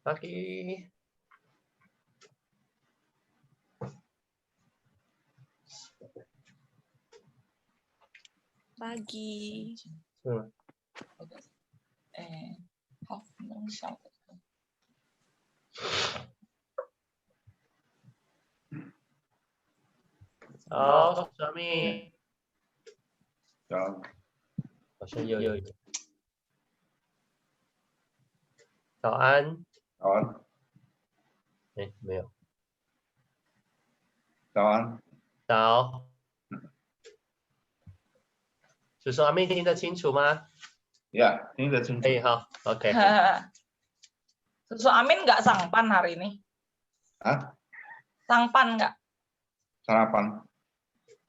Pagi. Pagi. Halo, suami. 好像又有一个。早安。早安。哎，没有。早安。早。叔叔阿妹听得清楚吗？ Ya,听得清楚。哎，好 ，OK。Susu Amin nggak sangpan hari ini? Hah? Sangpan nggak? Sarapan.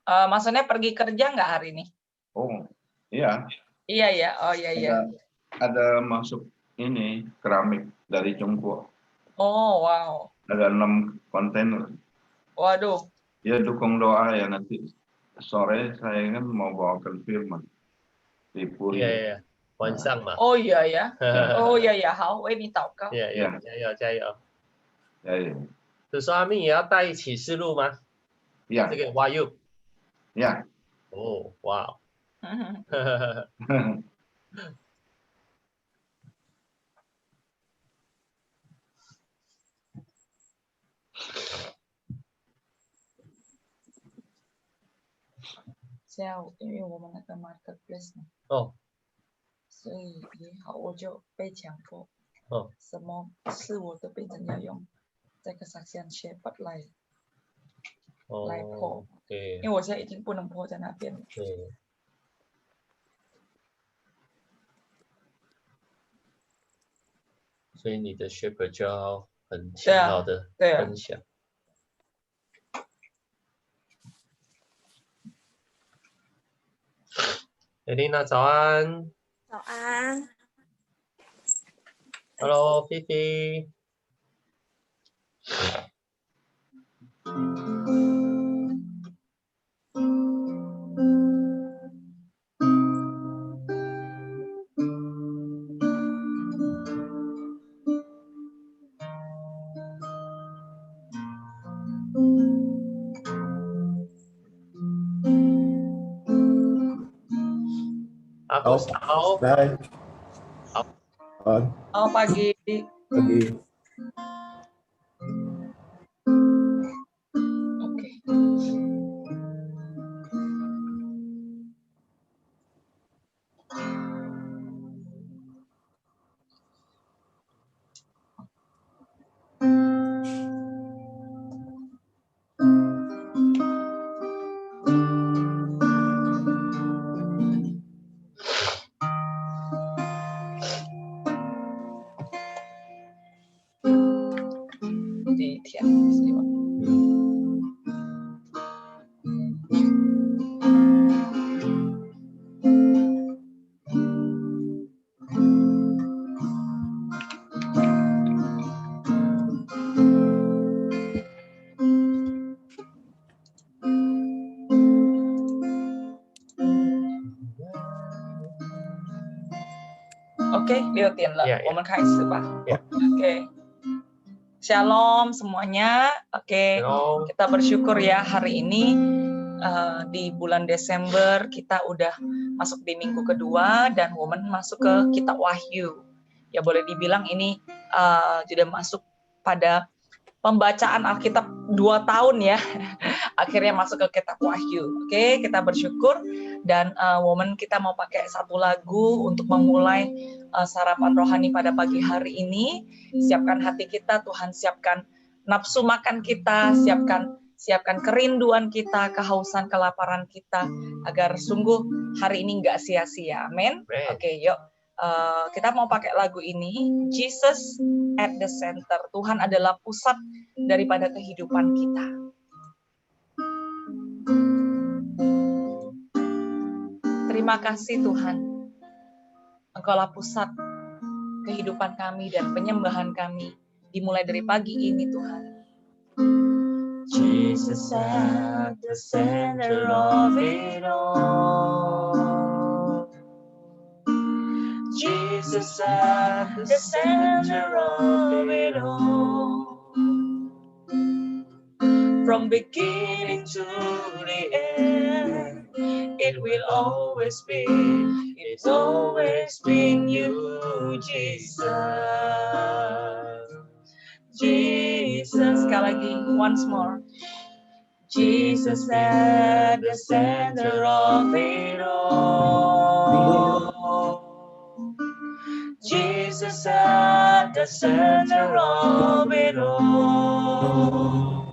Maksudnya pergi kerja nggak hari ini? Oh, iya. Iya ya, oh iya ya. Ada masuk ini keramik dari Tiongkok. Oh wow. Ada 6 kontainer. Waduh. Ya dukung doa ya, nanti sore saya kan mau bawakan firman di Puri. Iya, iya. 晚上嘛。 Oh iya ya. Oh iya ya, 好，为你祷告。 iya, iya, 加油加油。加油。叔叔阿妹也要带启示录吗？ Ya. 这个 Wahyu。 Ya. 哦，哇。因为我们那个 marketplace 嘛。哦。所以也好，我就被强迫。哦。什么事我都变成要用这个kesaksian shepherd来破。对。因为我现在已经不能破在那边了。对。所以你的 shepherd 就要很勤劳的分享。Elena 早安。早安。Hello， 菲菲。Agus好。Hai. Oh pagi. Pagi. Oke. Oke, 6点了，我们开始吧。Oke. Shalom semuanya. Oke, kita bersyukur ya hari ini di bulan Desember kita udah masuk di minggu kedua dan Woman masuk ke Kitab Wahyu. Ya boleh dibilang ini sudah masuk pada pembacaan Alkitab 2 tahun ya. Akhirnya masuk ke Kitab Wahyu. Oke, kita bersyukur dan Woman kita mau pakai satu lagu untuk memulai sarapan rohani pada pagi hari ini. Siapkan hati kita, Tuhan siapkan nafsu makan kita, siapkan kerinduan kita, kehausan, kelaparan kita, agar sungguh hari ini nggak sia-sia. Amin. Oke, yuk. Kita mau pakai lagu ini, Jesus at the Center. Tuhan adalah pusat daripada kehidupan kita. Terima kasih Tuhan. Engkaulah pusat kehidupan kami dan penyembahan kami dimulai dari pagi ini Tuhan. Jesus at the center of it all. Jesus Jesus at the center of it all. From beginning to the end, it will always be, it's always been you, Jesus. Jesus, sekali lagi, once more. Jesus at the center of it all. Jesus at the center of it all.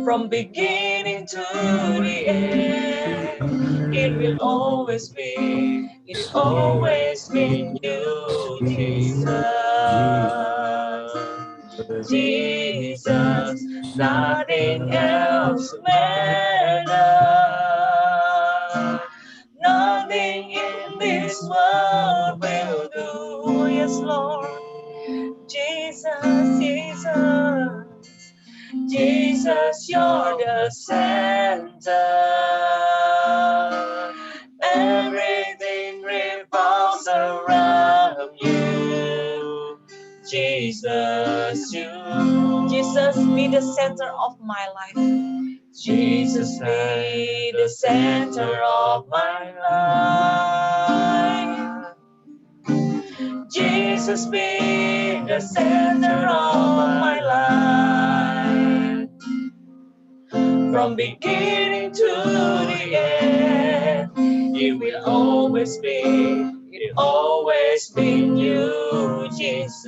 From beginning to the end, it will always be, it's always been you, Jesus. Jesus, nothing else matters. Nothing in this world will do. Yes, Lord. Jesus, Jesus. Jesus, you're the center. Everything revolves around you. Jesus, you. Jesus, be the center of my life. Jesus, be the center of my life. Jesus, be the center of my life. From beginning to the end, it will always be, it always been you, Jesus.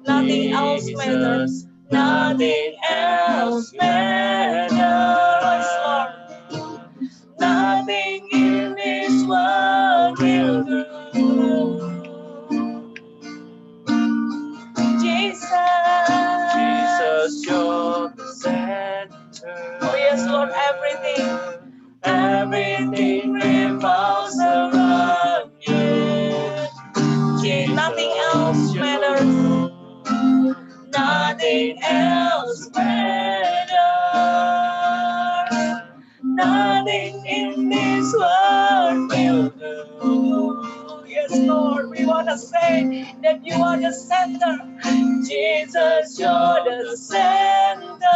Nothing else matters, nothing else matters, Lord. Nothing in this world will do. Jesus, you're the center. Oh yes, Lord, everything revolves around you. Nothing else matters. Nothing else matters. Nothing in this world will do. Yes, Lord, we want to say that you are the center. Jesus, you're the center.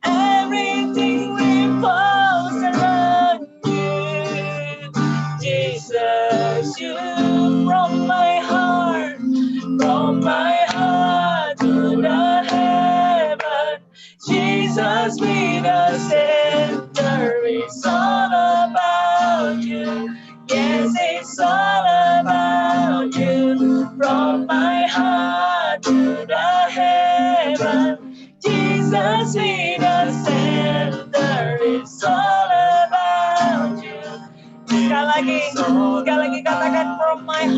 Everything revolves around you. Jesus, you from my heart to the heaven. Jesus, be the center. It's all about you. Yes, it's all about you. From my heart to the heaven. Jesus, be the center. It's all about you. Sekali lagi katakan from my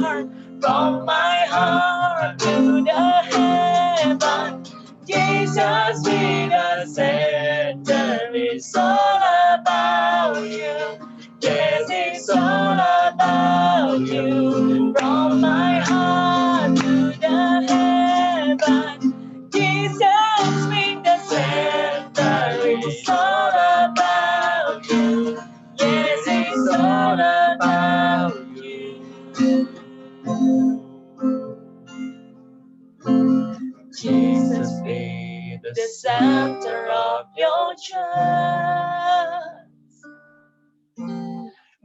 heart to the heaven. Jesus, be the center. It's all about you. Yes, it's all about you. From my heart to the heaven. Jesus, be the center. It's all about you. Yes, it's all about you. Jesus, be the center of your church.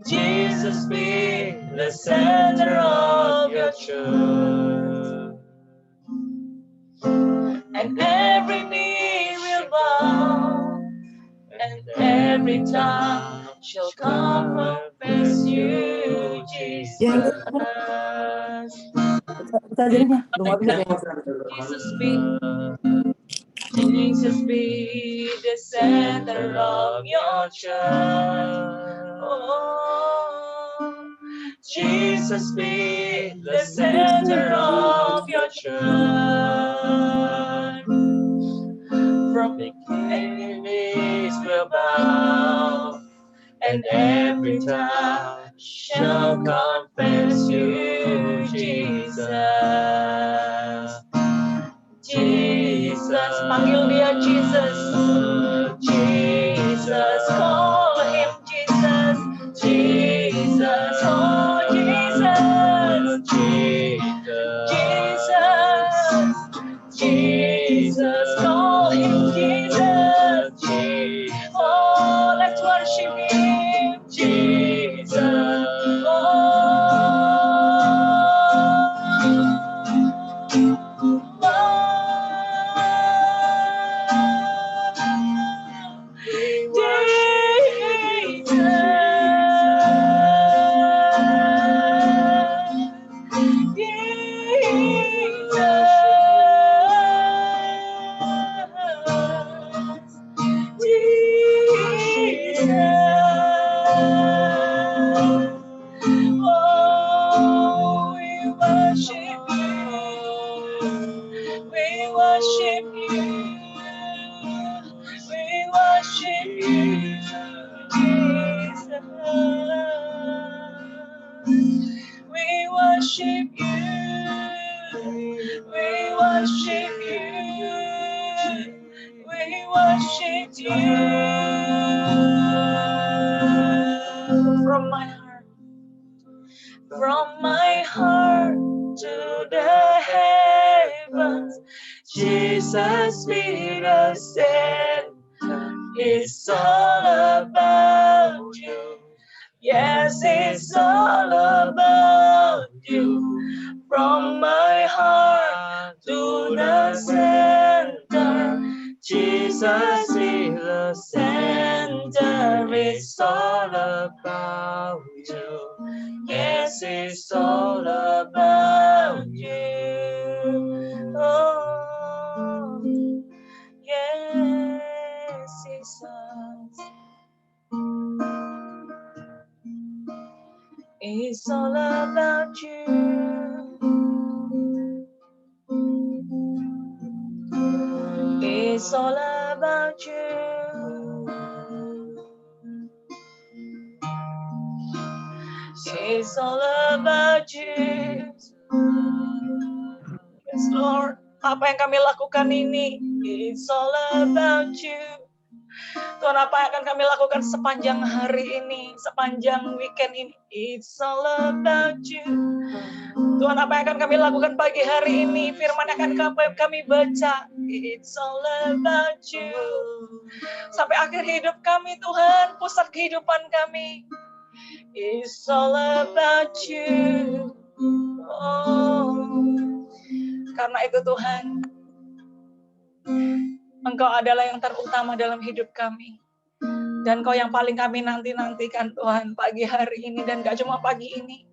Jesus, be the center of your church. And every knee will bow, and every tongue shall confess you, Jesus. Jesus, be the center of your church. Oh, Jesus, be the center of your church. From the enemies will bow, and every tongue shall confess you, Jesus. Jesus, panggil dia Jesus. Jesus, call him Jesus. Jesus. worship you, Jesus. From my heart to the heavens, Jesus be the center. It's all about you. Yes, it's all about you. From my heart to the center, Jesus be the center. It's all about you. Yes, it's all about you. Oh, yes, it's all about you. It's all about you. It's all about you. Yes, Lord. Apa yang kami lakukan ini? It's all about you. Tuhan, apa yang akan kami lakukan sepanjang hari ini, sepanjang weekend ini? It's all about you. Tuhan, apa yang akan kami lakukan pagi hari ini? Firman yang akan kami baca. It's all about you. Sampai akhir hidup kami, Tuhan, pusat kehidupan kami. It's all about you. Oh, karena itu Tuhan, Engkau adalah yang terutama dalam hidup kami. Dan Engkau yang paling kami nanti-nantikan Tuhan pagi hari ini. Dan gak cuma pagi ini.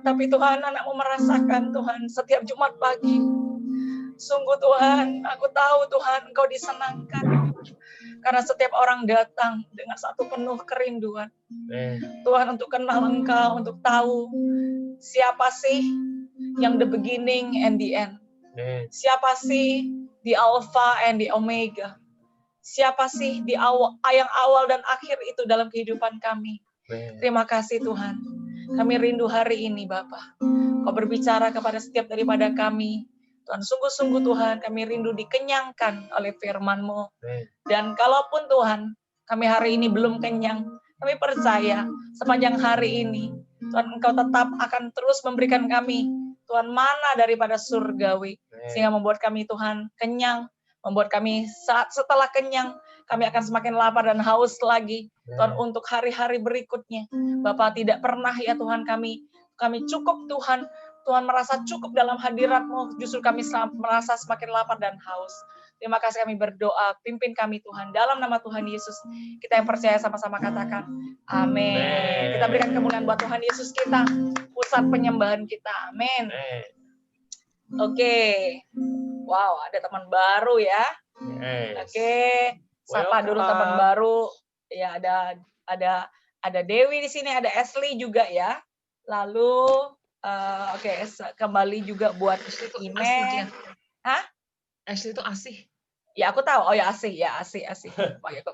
Tapi Tuhan, anakmu merasakan Tuhan setiap Jumat pagi. Sungguh Tuhan, aku tahu Tuhan Engkau disenangkan. Karena setiap orang datang dengan satu penuh kerinduan. Tuhan, untuk kenal Engkau, untuk tahu siapa sih yang the beginning and the end. Siapa sih di Alpha and the Omega. Siapa sih di awal, yang awal dan akhir itu dalam kehidupan kami. Terima kasih Tuhan. Kami rindu hari ini Bapa. Kau berbicara kepada setiap daripada kami. Tuhan, sungguh-sungguh Tuhan, kami rindu dikenyangkan oleh firman-Mu. Dan kalaupun Tuhan, kami hari ini belum kenyang, kami percaya sepanjang hari ini, Tuhan, Engkau tetap akan terus memberikan kami, Tuhan, mana daripada surgawi. Sehingga membuat kami, Tuhan, kenyang. Membuat kami saat setelah kenyang, kami akan semakin lapar dan haus lagi. Tuhan, untuk hari-hari berikutnya. Bapa, tidak pernah ya Tuhan kami cukup Tuhan. Tuhan merasa cukup dalam hadirat-Mu, justru kami merasa semakin lapar dan haus. Terima kasih kami berdoa, pimpin kami Tuhan, dalam nama Tuhan Yesus. Kita yang percaya sama-sama katakan, amin. Kita berikan kemuliaan buat Tuhan Yesus kita, pusat penyembahan kita, amin. Oke. Wow, ada teman baru ya. Oke. Sapa dulu teman baru. Ya, ada Dewi di sini, ada Ashley juga ya. Lalu oke, kembali juga buat email. Hah? Ashley itu Asih. Ya, aku tahu. Oh ya, Asih.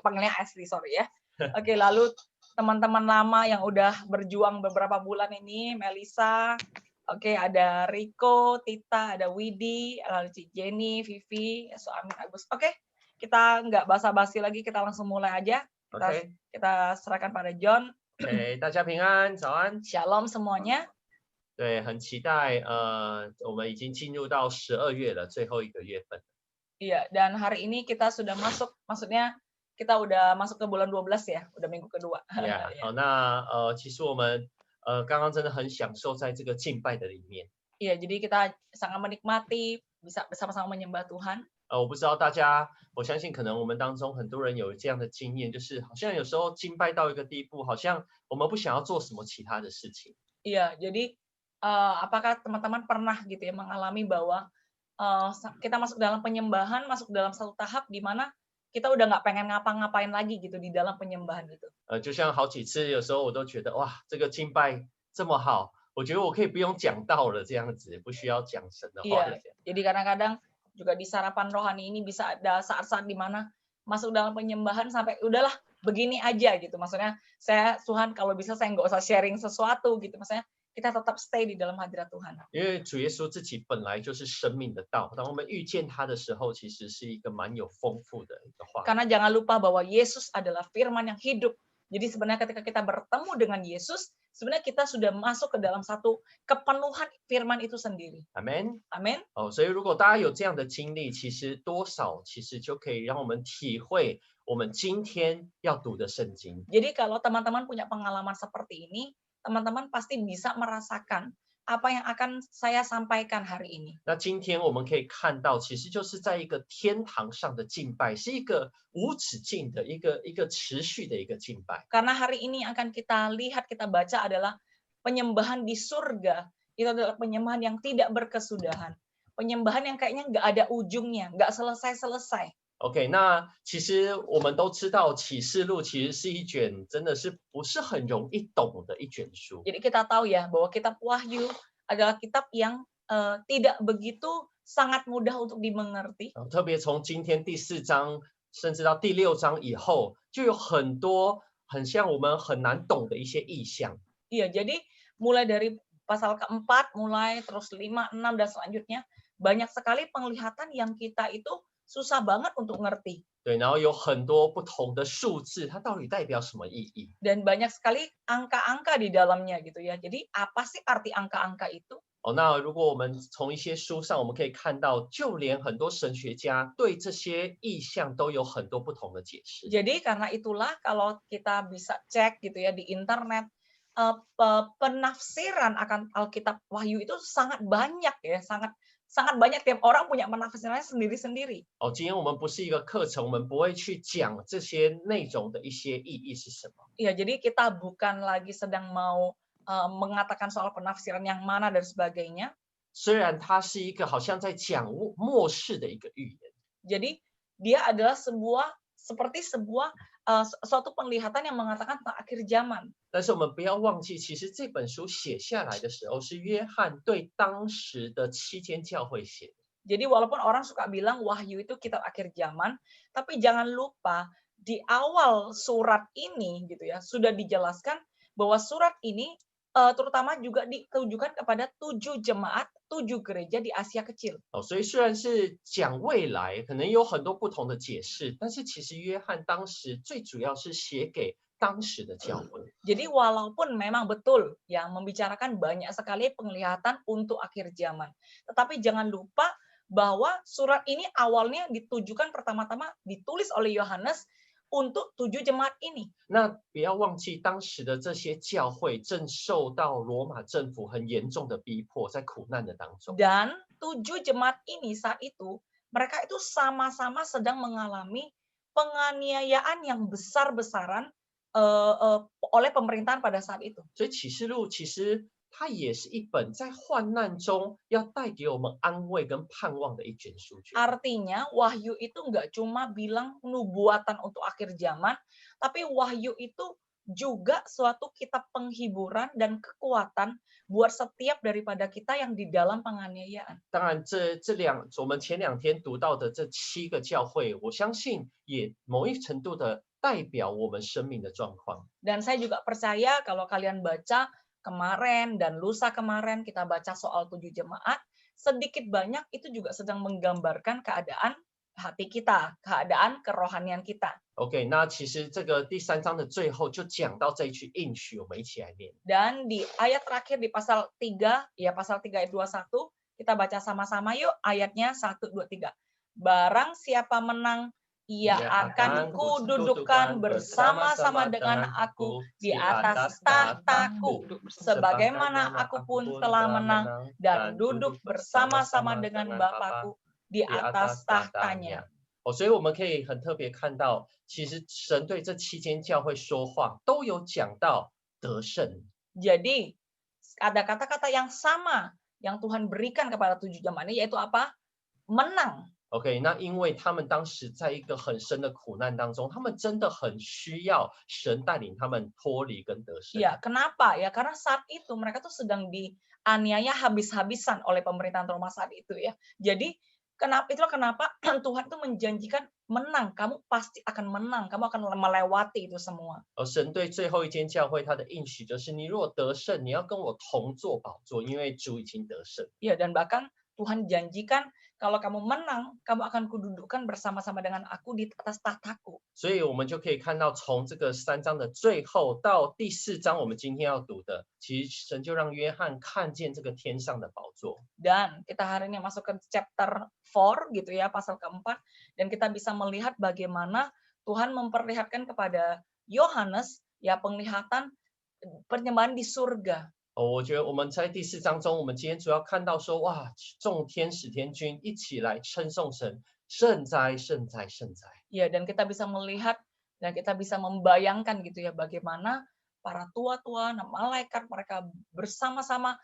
Panggilnya Ashley, sorry ya. Oke, lalu teman-teman lama yang udah berjuang beberapa bulan ini, Melisa. Oke, ada Riko, Tita, ada Widi, lalu Cik Jenny, Vivi, Amin, Agus. Oke, kita nggak basa-basi lagi, kita langsung mulai aja. Kita serahkan pada John. 大家平安，早安。 Shalom semuanya. 对，很期待，我们已经进入到12月了，最后一个月份。 Iya, dan hari ini kita sudah masuk, maksudnya kita udah masuk ke bulan 12 ya, udah minggu kedua. 好，那其实我们刚刚真的很享受在这个敬拜的里面。Iya, jadi kita sangat menikmati bisa bersama-sama menyembah Tuhan. 我不知道大家，我相信可能我们当中很多人有这样的经验，就是好像有时候敬拜到一个地步，好像我们不想要做什么其他的事情。Iya, jadi apakah teman-teman pernah gitu ya mengalami bahwa kita masuk dalam penyembahan, masuk dalam satu tahap di mana kita udah nggak pengen ngapa-ngapain lagi gitu di dalam penyembahan itu. 就像好几次，有时候我都觉得哇，这个敬拜这么好，我觉得我可以不用讲道了，这样子不需要讲神的话了。Iya, jadi kadang-kadang juga di sarapan rohani ini bisa ada saat-saat di mana masuk dalam penyembahan sampai udahlah begini aja gitu. Maksudnya Tuhan kalau bisa saya nggak usah sharing sesuatu gitu. Maksudnya kita tetap stay di dalam hadirat Tuhan. 因为主耶稣自己本来就是生命的道，当我们遇见他的时候，其实是一个蛮有丰富的一个话。 Karena jangan lupa bahwa Yesus adalah firman yang hidup. Jadi sebenarnya ketika kita bertemu dengan Yesus, sebenarnya kita sudah masuk ke dalam satu kepenuhan firman itu sendiri. Amen. Amin. 所以如果大家有这样的经历，其实多少其实就可以让我们体会我们今天要读的圣经。 Jadi kalau teman-teman punya pengalaman seperti ini, teman-teman pasti bisa merasakan apa yang akan saya sampaikan hari ini. 那今天我们可以看到，其实就是在一个天堂上的敬拜，是一个无止境的一个持续的一个敬拜。 Karena hari ini yang akan kita lihat, kita baca adalah penyembahan di surga. Itu adalah penyembahan yang tidak berkesudahan. Penyembahan yang kayaknya nggak ada ujungnya, nggak selesai-selesai. OK， 那其实我们都知道，启示录其实是一卷真的是不是很容易懂的一卷书。 Jadi kita tahu ya bahwa kitab Wahyu adalah kitab yang tidak begitu sangat mudah untuk dimengerti. 特别从今天第4章，甚至到第6章以后，就有很多很像我们很难懂的一些意象。 Iya, jadi mulai dari pasal keempat, mulai terus 5, 6 dan selanjutnya banyak sekali penglihatan yang kita itu susah banget untuk ngerti. 对，然后有很多不同的数字，它到底代表什么意义？ Dan banyak sekali angka-angka di dalamnya gitu ya. Jadi apa sih arti angka-angka itu? 那如果我们从一些书上我们可以看到，就连很多神学家对这些意象都有很多不同的解释。 Jadi karena itulah kalau kita bisa cek gitu ya di internet, penafsiran akan Alkitab Wahyu itu sangat banyak ya, sangat banyak, tiap orang punya penafsirannya sendiri-sendiri. 今天我们不是一个课程，我们不会去讲这些内容的一些意义是什么。 Ya, jadi kita bukan lagi sedang mau mengatakan soal penafsiran yang mana dan sebagainya. 虽然它是一个好像在讲末世的一个预言。 Jadi dia adalah seperti sebuah suatu penglihatan yang mengatakan tentang akhir zaman. 但是我们不要忘记，其实这本书写下来的时候，是约翰对当时的7间教会写的。 Jadi walaupun orang suka bilang Wahyu itu kitab akhir zaman, tapi jangan lupa di awal surat ini gitu ya sudah dijelaskan bahwa surat ini terutama juga ditujukan kepada 7 jemaat, 7 gereja di Asia Kecil. 所以虽然是讲未来，可能有很多不同的解释，但是其实约翰当时最主要是写给当时的教会。 Jadi walaupun memang betul ya membicarakan banyak sekali penglihatan untuk akhir zaman, tetapi jangan lupa bahwa surat ini awalnya ditujukan pertama-tama ditulis oleh Yohanes untuk 7 jemaat ini. 那不要忘记，当时的这些教会正受到罗马政府很严重的逼迫，在苦难的当中。 Dan 7 jemaat ini saat itu mereka itu sama-sama sedang mengalami penganiayaan yang besar-besaran oleh pemerintahan pada saat itu. 所以启示录其实它也是一本在患难中要带给我们安慰跟盼望的一卷书卷。 Artinya Wahyu itu nggak cuma bilang nubuatan untuk akhir zaman, tapi Wahyu itu juga suatu kitab penghiburan dan kekuatan buat setiap daripada kita yang di dalam penganiayaan. 当然我们前2天读到的这7个教会，我相信也某一程度的代表我们生命的状况。 Dan saya juga percaya kalau kalian baca kemarin dan lusa kemarin kita baca soal 7 jemaat, sedikit banyak itu juga sedang menggambarkan keadaan hati kita, keadaan kerohanian kita. OK， 那其实这个第3章的最后就讲到这一句应许，我们一起来念。 Dan di ayat terakhir di pasal 3, ya pasal 3 ayat 21, kita baca sama-sama yuk ayatnya 1, 2, 3. Barang siapa menang Ia akan kududukan bersama-sama dengan aku di atas tahtaku, sebagaimana aku pun telah menang dan duduk bersama-sama dengan Bapa-Ku di atas tahtanya. 所以我们可以很特别看到，其实神对这7间教会说话，都有讲到得胜。 Jadi ada kata-kata yang sama yang Tuhan berikan kepada 7 jemaat ini, yaitu apa? Menang. OK， 那因为他们当时在一个很深的苦难当中，他们真的很需要神带领他们脱离跟得胜。Ya, kenapa? Ya, karena saat itu mereka tuh sedang dianiaya habis-habisan oleh pemerintahan Roma saat itu ya. Jadi itulah kenapa Tuhan tuh menjanjikan menang, kamu pasti akan menang, kamu akan melewati itu semua. 而神对最后一间教会他的应许就是，你如果得胜，你要跟我同坐宝座，因为主已经得胜。 Ya, dan bahkan Tuhan janjikan kalau kamu menang, kamu akan kududukan bersama-sama dengan aku di atas tahtaku. 所以我们就可以看到，从这个3章的最后到第4章，我们今天要读的，其实神就让约翰看见这个天上的宝座。 Dan kita hari ini masuk ke chapter 4 gitu ya, pasal keempat, dan kita bisa melihat bagaimana Tuhan memperlihatkan kepada Yohanes ya penglihatan penyembahan di surga. 我觉得我们在第4章中，我们今天主要看到说，哇，众天使天君一起来称颂神，圣哉，圣哉，圣哉。 Ya, dan kita bisa melihat dan kita bisa membayangkan gitu ya bagaimana para tua-tua, malaikat mereka bersama-sama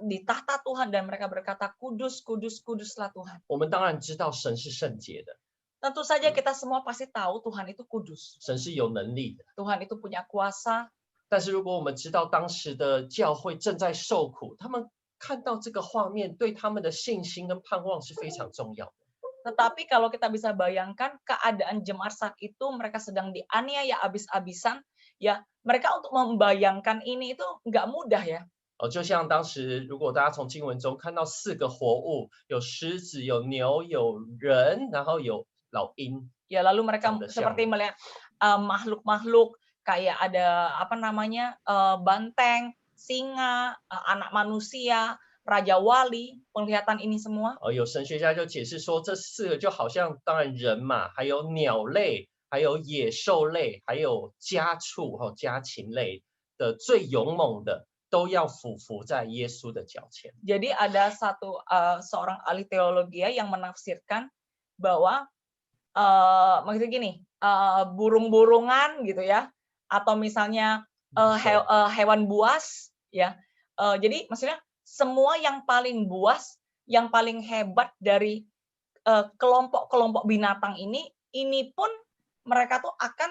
di tahta Tuhan dan mereka berkata kudus, kudus, kuduslah Tuhan. 我们当然知道神是圣洁的， Tentu saja kita semua pasti tahu Tuhan itu kudus. 神是有能力的。 Tuhan itu punya kuasa. 但是如果我们知道当时的教会正在受苦，他们看到这个画面，对他们的信心跟盼望是非常重要的。 Tetapi kalau kita bisa bayangkan keadaan jemaat saat itu mereka sedang dianiaya habis-habisan, ya mereka untuk membayangkan ini itu nggak mudah ya. 就像当时如果大家从经文中看到4个活物，有狮子、有牛、有人，然后有老鹰。 Ya lalu mereka seperti melihat makhluk-makhluk kayak ada apa namanya banteng, singa, anak manusia, raja wali, penglihatan ini semua. 有神学家就解释说，这4个就好像当然人嘛，还有鸟类，还有野兽类，还有家畜家禽类的最勇猛的，都要俯伏在耶稣的脚前。 Jadi ada seorang ahli teologi yang menafsirkan bahwa maksudnya gini, burung-burungan gitu ya, atau misalnya hewan buas ya. Jadi maksudnya semua yang paling buas, yang paling hebat dari kelompok-kelompok binatang ini pun mereka tuh akan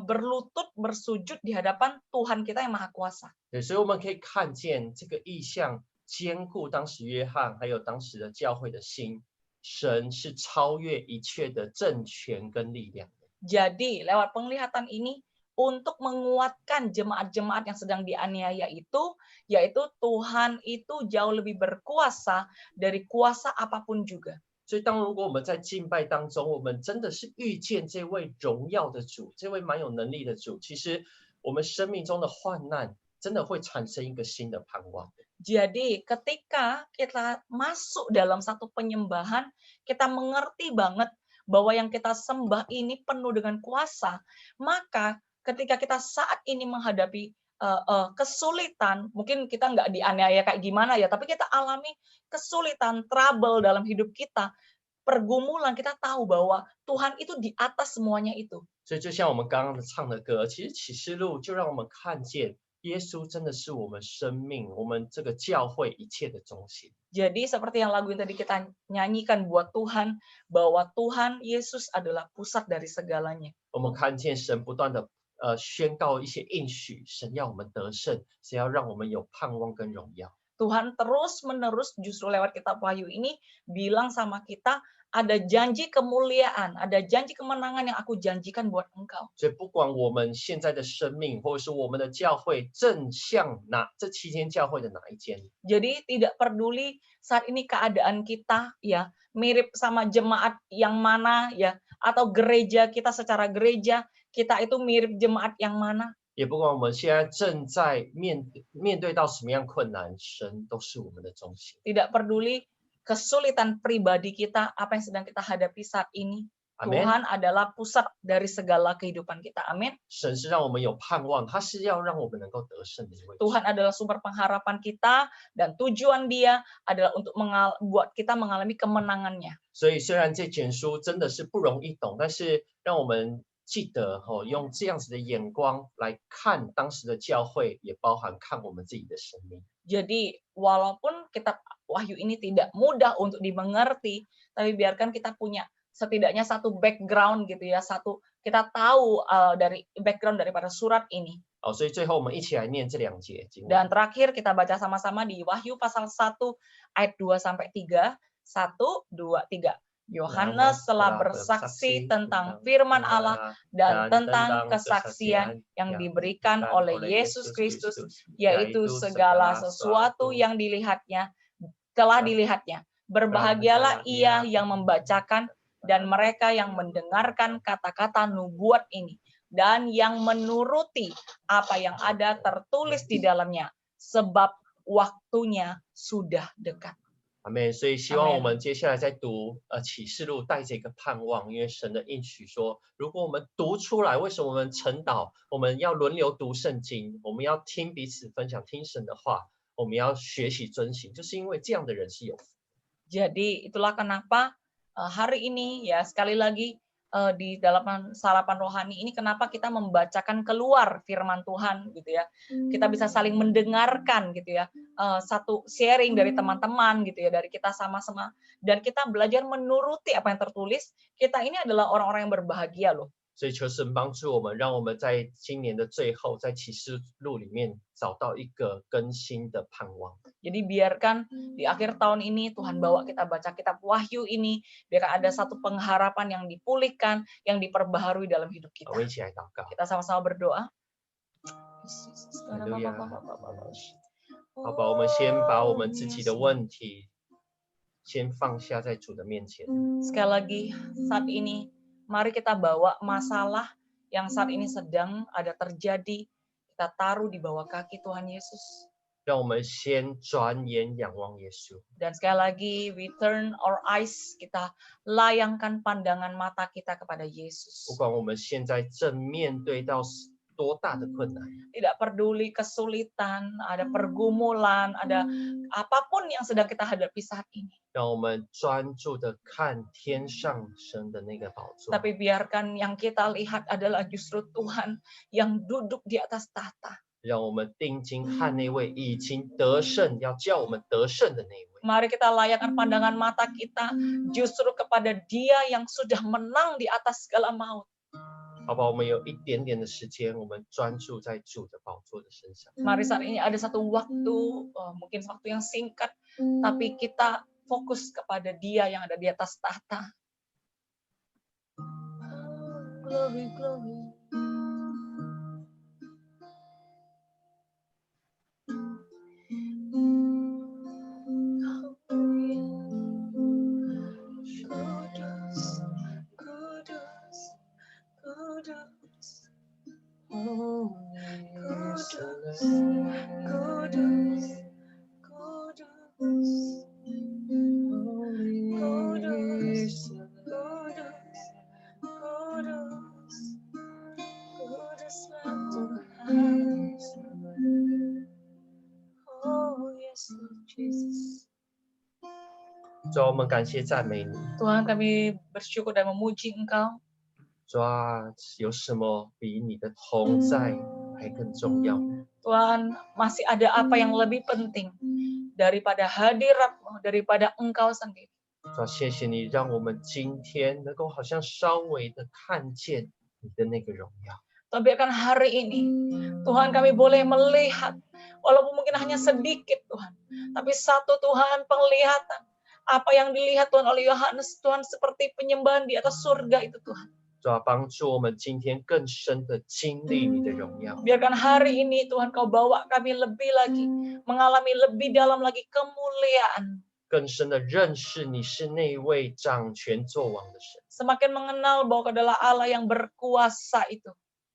berlutut bersujud di hadapan Tuhan kita yang Maha Kuasa. 所以我们可以看见这个意象兼顾当时约翰还有当时的教会的心，神是超越一切的政权跟力量。 Jadi lewat penglihatan ini untuk menguatkan jemaat-jemaat yang sedang dianiaya itu, yaitu Tuhan itu jauh lebih berkuasa dari kuasa apapun juga. 所以如果我们在敬拜当中，我们真的是遇见这位荣耀的主，这位蛮有能力的主，其实我们生命中的患难真的会产生一个新的盼望。 Jadi ketika kita masuk dalam satu penyembahan, kita mengerti banget bahwa yang kita sembah ini penuh dengan kuasa, maka ketika kita saat ini menghadapi kesulitan, mungkin kita nggak dianiaya kayak gimana ya, tapi kita alami kesulitan, trouble dalam hidup kita, pergumulan, kita tahu bahwa Tuhan itu di atas semuanya itu. 所以就像我们刚刚唱的歌，其实启示录就让我们看见耶稣真的是我们生命，我们这个教会一切的中心。 Jadi seperti yang lagu yang tadi kita nyanyikan buat Tuhan, bahwa Tuhan Yesus adalah pusat dari segalanya. 我们看见神不断的宣告一些应许，神要我们得胜，神要让我们有盼望跟荣耀。 Tuhan terus-menerus justru lewat kitab Wahyu ini bilang sama kita, ada janji kemuliaan, ada janji kemenangan yang aku janjikan buat engkau. 所以不管我们现在的生命，或者是我们的教会正向这7间教会的哪一间， Jadi tidak peduli saat ini keadaan kita ya mirip sama jemaat yang mana ya, atau gereja kita secara gereja kita itu mirip jemaat yang mana. 也不管我们现在正在面对到什么样困难，神都是我们的中心。 Tidak peduli kesulitan pribadi kita, apa yang sedang kita hadapi saat ini. Tuhan adalah pusat dari segala kehidupan kita. Amin. 神是让我们有盼望，他是要让我们能够得胜的一位。 Tuhan adalah sumber pengharapan kita dan tujuan Dia adalah untuk buat kita mengalami kemenangannya. 所以虽然这卷书真的是不容易懂，但是让我们记得用这样子的眼光来看当时的教会，也包含看我们自己的生命。 Jadi walaupun kitab Wahyu ini tidak mudah untuk dimengerti, tapi biarkan kita punya setidaknya satu background gitu ya, kita tahu dari background daripada surat ini. 所以最后我们一起来念这2节经文。 Dan terakhir kita baca sama-sama di Wahyu pasal 1 ayat 2 sampai 3. 1, 2, 3. Yohanes telah bersaksi tentang firman Allah dan tentang kesaksian yang diberikan oleh Yesus Kristus, yaitu segala sesuatu yang telah dilihatnya. Berbahagialah ia yang membacakan dan mereka yang mendengarkan kata-kata nubuat ini dan yang menuruti apa yang ada tertulis di dalamnya, sebab waktunya sudah dekat. 阿们。所以希望我们接下来在读启示录带着一个盼望，因为神的应许说，如果我们读出来，为什么我们晨祷，我们要轮流读圣经，我们要听彼此分享，听神的话，我们要学习遵行，就是因为这样的人是有福。 Jadi itulah kenapa hari ini ya sekali lagi di dalam sarapan rohani ini kenapa kita membacakan keluar firman Tuhan gitu ya. Kita bisa saling mendengarkan gitu ya. Satu sharing dari teman-teman gitu ya, dari kita sama-sama, dan kita belajar menuruti apa yang tertulis. Kita ini adalah orang-orang yang berbahagia loh. 所以求神帮助我们，让我们在今年的最后，在启示录里面找到一个更新的盼望。 Jadi biarkan di akhir tahun ini Tuhan bawa kita baca kitab Wahyu ini, biarkan ada satu pengharapan yang dipulihkan, yang diperbaharui dalam hidup kita. 我们一起来祷告。 Kita sama-sama berdoa. 哈利路亚。好吧，我们先把我们自己的问题先放下在主的面前。 Sekali lagi saat ini mari kita bawa masalah yang saat ini sedang ada terjadi, kita taruh di bawah kaki Tuhan Yesus. 让我们先转眼仰望耶稣。 Dan sekali lagi we turn our eyes, kita layangkan pandangan mata kita kepada Yesus. 不管我们现在正面对到多大的困难， Tidak peduli kesulitan, ada pergumulan, ada apapun yang sedang kita hadapi saat ini. 让我们专注的看天上神的那个宝座。 Tapi biarkan yang kita lihat adalah justru Tuhan yang duduk di atas tahta. 让我们定睛看那位已经得胜，要叫我们得胜的那位。 Mari kita layakkan pandangan mata kita justru kepada Dia yang sudah menang di atas segala maut. 好吧，我们有一点点的时间，我们专注在主的宝座的身上。 Mari saat ini ada satu waktu, mungkin waktu yang singkat, tapi kita fokus kepada Dia yang ada di atas tahta. Glory, glory.主啊，我们感谢赞美你。 Tuhan, kami bersyukur dan memuji Engkau. 主啊，有什么比你的同在还更重要？ Tuhan, masih ada apa yang lebih penting daripada hadirat-Mu, daripada Engkau sendiri. 主啊，谢谢你让我们今天能够好像稍微的看见你的那个荣耀。 Tuhan, biarkan hari ini, Tuhan, kami boleh melihat, walaupun mungkin hanya sedikit Tuhan, tapi satu Tuhan penglihatan, apa yang dilihat Tuhan oleh Yohanes, Tuhan, seperti penyembahan di atas surga itu Tuhan. 主啊，帮助我们今天更深的经历你的荣耀。 Biarkan hari ini Tuhan Kau bawa kami lebih lagi, mengalami lebih dalam lagi kemuliaan. 更深的认识你是那位掌权作王的神， Semakin mengenal bahwa Kau adalah Allah yang berkuasa itu.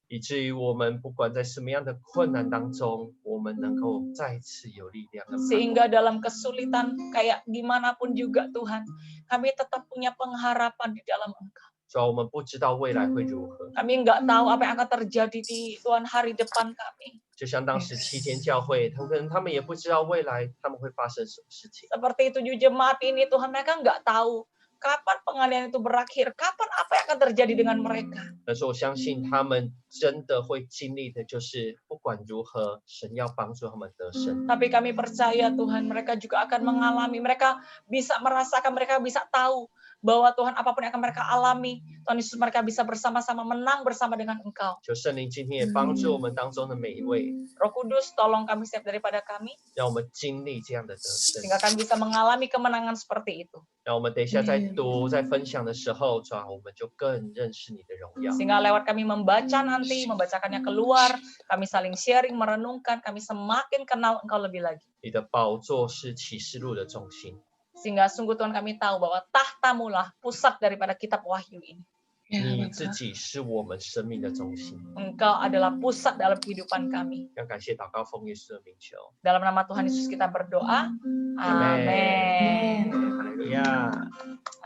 以至于我们不管在什么样的困难当中，我们能够再次有力量的盼望。 Sehingga dalam kesulitan kayak gimana pun juga Tuhan, kami tetap punya pengharapan di dalam Engkau. 主要我们不知道未来会如何。 Kami nggak tahu apa yang akan terjadi di Tuhan hari depan kami. 就像当时7天教会，他们也不知道未来他们会发生什么事情。 Seperti 7 jemaat ini, Tuhan, mereka nggak tahu kapan pengalihan itu berakhir, kapan apa yang akan terjadi dengan mereka. 但是我相信他们真的会经历的，就是不管如何，神要帮助他们得胜。 Tapi kami percaya, Tuhan, mereka juga akan mengalami, mereka bisa merasakan, mereka bisa tahu bahwa Tuhan apapun yang akan mereka alami, Tuhan Yesus, mereka bisa bersama-sama menang bersama dengan Engkau. 求圣灵今天也帮助我们当中的每一位， Roh Kudus, tolong kami setiap daripada kami, 让我们经历这样的得胜。 sehingga kami bisa mengalami kemenangan seperti itu. 让我们等一下在读、在分享的时候，主啊，我们就更认识你的荣耀。 Sehingga lewat kami membaca nanti, membacakannya keluar, kami saling sharing, merenungkan, kami semakin kenal Engkau lebih lagi. 你的宝座是启示录的中心， Sehingga sungguh Tuhan kami tahu bahwa tahtamulah pusat daripada kitab Wahyu ini. 你自己是我们生命的中心。 Engkau adalah pusat dalam kehidupan kami. 要感谢祷告奉耶稣的名求， Dalam nama Tuhan Yesus kita berdoa. Amin. 哈利路亚。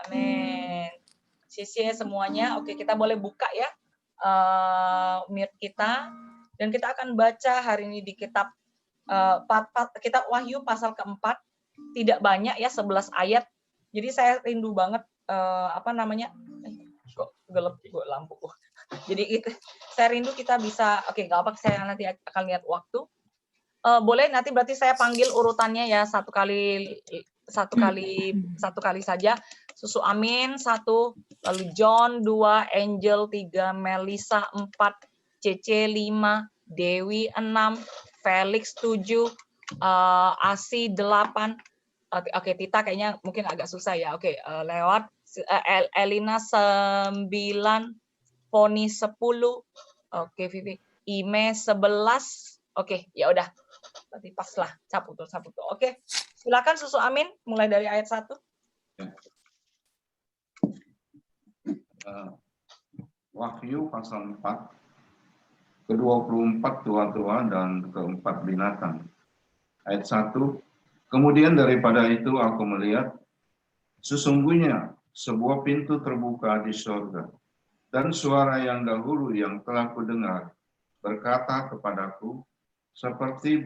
Amin. Sisi semuanya. Oke, kita boleh buka ya mute kita. Dan kita akan baca hari ini di kitab kitab Wahyu pasal keempat. Tidak banyak ya, 11 ayat. Jadi saya rindu banget kok gelap gue lampu. Jadi saya rindu kita bisa, oke, nggak apa, saya nanti akan lihat waktu. Boleh nanti berarti saya panggil urutannya ya, satu kali saja. Susu Amin 1, lalu John 2, Angel 3, Melisa 4, Cece 5, Dewi 6, Felix 7, Asi 8. Oke, Tita kayaknya mungkin agak susah ya. Oke, lewat Elina 9, Poni 10. Oke, Vivi. Ime 11. Oke, ya udah. Berarti pas lah. Sapu tuh. Oke. Silakan Susu Amin mulai dari ayat 1. Wahyu pasal 4, ke-24 tua-tua dan ke-4 binatang. Ayat 1. Kemudian daripada itu aku melihat, sesungguhnya sebuah pintu terbuka di surga, dan suara yang dahulu yang telah kudengar berkata kepadaku, seperti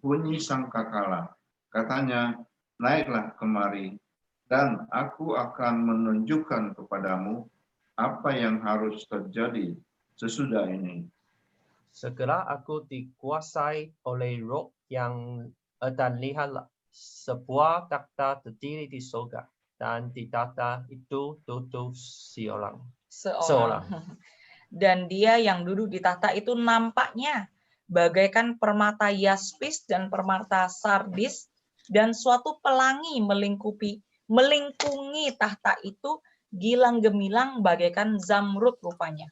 bunyi sangkakala. Katanya, naiklah kemari, dan aku akan menunjukkan kepadamu apa yang harus terjadi sesudah ini. Segera aku dikuasai oleh roh dan lihatlah sebuah takhta terdiri di surga, dan di takhta itu duduk seorang. Dan dia yang duduk di takhta itu nampaknya bagaikan permata yaspis dan permata sardis, dan suatu pelangi melingkungi takhta itu gilang gemilang bagaikan zamrud rupanya.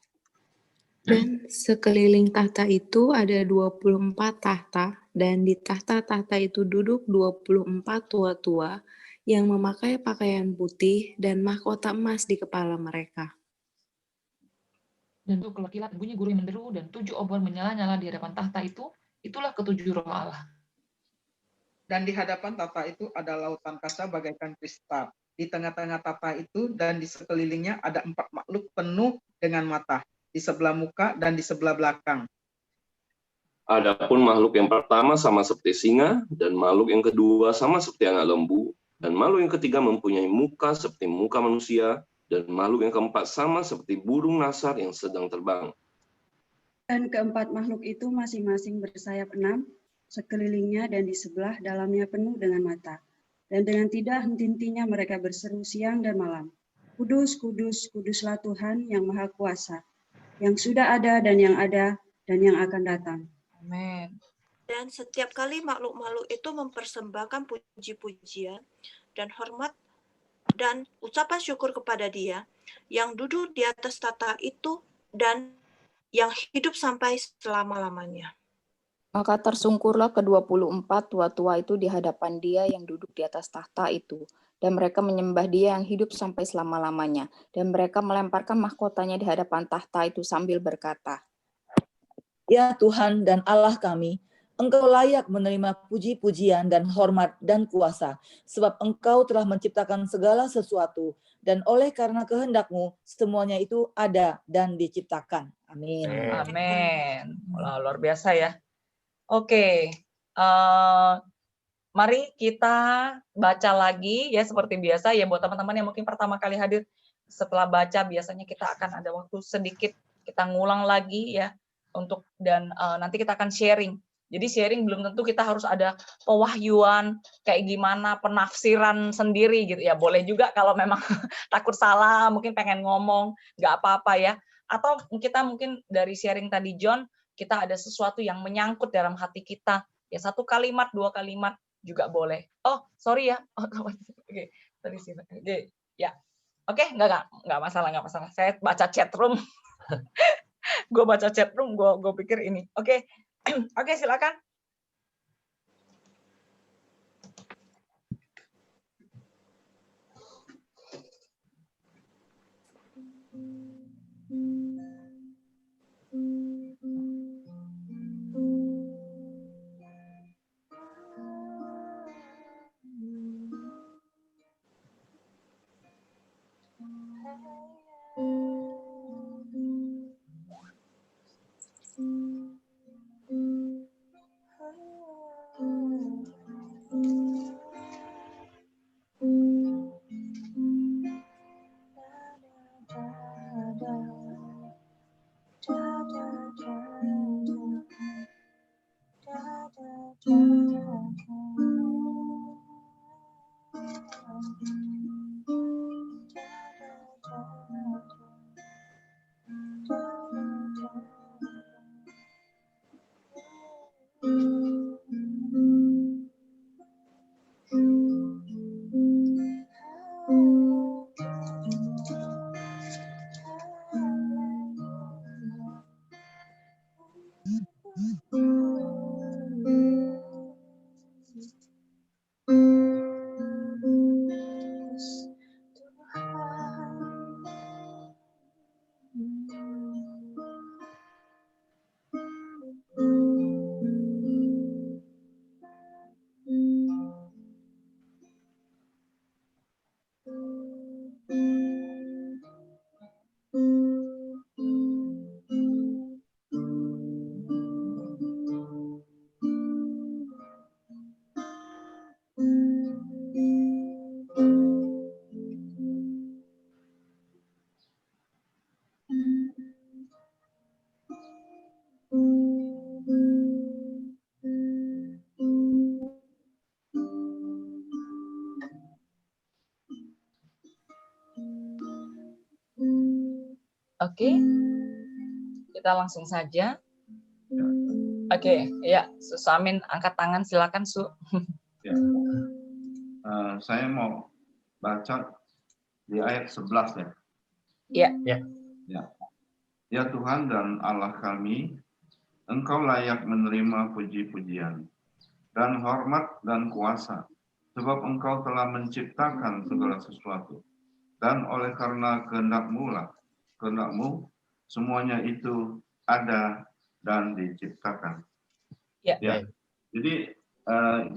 Dan sekeliling tahta itu ada 24 tahta, dan di tahta-tahta itu duduk 24 tua-tua yang memakai pakaian putih dan mahkota emas di kepala mereka. Dan itu kilat bunyi gurih menderu, dan 7 obor menyala-nyala di hadapan tahta itu, itulah ke-7 roh Allah. Dan di hadapan tahta itu ada lautan kaca bagaikan kristal. Di tengah-tengah tahta itu dan di sekelilingnya ada 4 makhluk penuh dengan mata, di sebelah muka dan di sebelah belakang. Adapun makhluk yang pertama sama seperti singa, dan makhluk yang kedua sama seperti anak lembu, dan makhluk yang ketiga mempunyai muka seperti muka manusia, dan makhluk yang keempat sama seperti burung nasar yang sedang terbang. Dan keempat makhluk itu masing-masing bersayap 6, sekelilingnya dan di sebelah dalamnya penuh dengan mata. Dan dengan tidak henti-hentinya mereka berseru siang dan malam, Kudus, kudus, kuduslah Tuhan yang Maha Kuasa, yang sudah ada dan yang akan datang. Amin. Dan setiap kali makhluk-makhluk itu mempersembahkan puji-pujian dan hormat dan ucapan syukur kepada Dia yang duduk di atas tahta itu dan yang hidup sampai selama-lamanya. Maka tersungkurlah ke-24 tua-tua itu di hadapan Dia yang duduk di atas tahta itu, dan mereka menyembah Dia yang hidup sampai selama-lamanya, dan mereka melemparkan mahkotanya di hadapan tahta itu sambil berkata, Ya Tuhan dan Allah kami, Engkau layak menerima puji-pujian dan hormat dan kuasa, sebab Engkau telah menciptakan segala sesuatu, dan oleh karena kehendak-Mu, semuanya itu ada dan diciptakan. Amin. Amin. Luar biasa ya. Oke, mari kita baca lagi ya seperti biasa ya buat teman-teman yang mungkin pertama kali hadir. Setelah baca biasanya kita akan ada waktu sedikit kita ngulang lagi ya dan nanti kita akan sharing. Jadi sharing belum tentu kita harus ada pewahyuan kayak gimana penafsiran sendiri gitu ya. Boleh juga kalau memang takut salah, mungkin pengen ngomong, nggak apa-apa ya. Atau kita mungkin dari sharing tadi John, kita ada sesuatu yang menyangkut dalam hati kita. Ya 1 kalimat, 2 kalimat juga boleh. Oh, sorry ya. Oke, tadi sih. Oke, ya. Oke, nggak masalah. Saya baca chat room. Gue baca chat room, gue pikir ini. Oke. Oke, silakan. Oke, kita langsung saja. Oke, ya, Susamin angkat tangan, silakan Su. Ya. Saya mau baca di ayat 11 ya. Iya. Ya. Ya Tuhan dan Allah kami, Engkau layak menerima puji-pujian dan hormat dan kuasa, sebab Engkau telah menciptakan segala sesuatu. Dan oleh karena kehendak-Mu, semuanya itu ada dan diciptakan. Ya. Jadi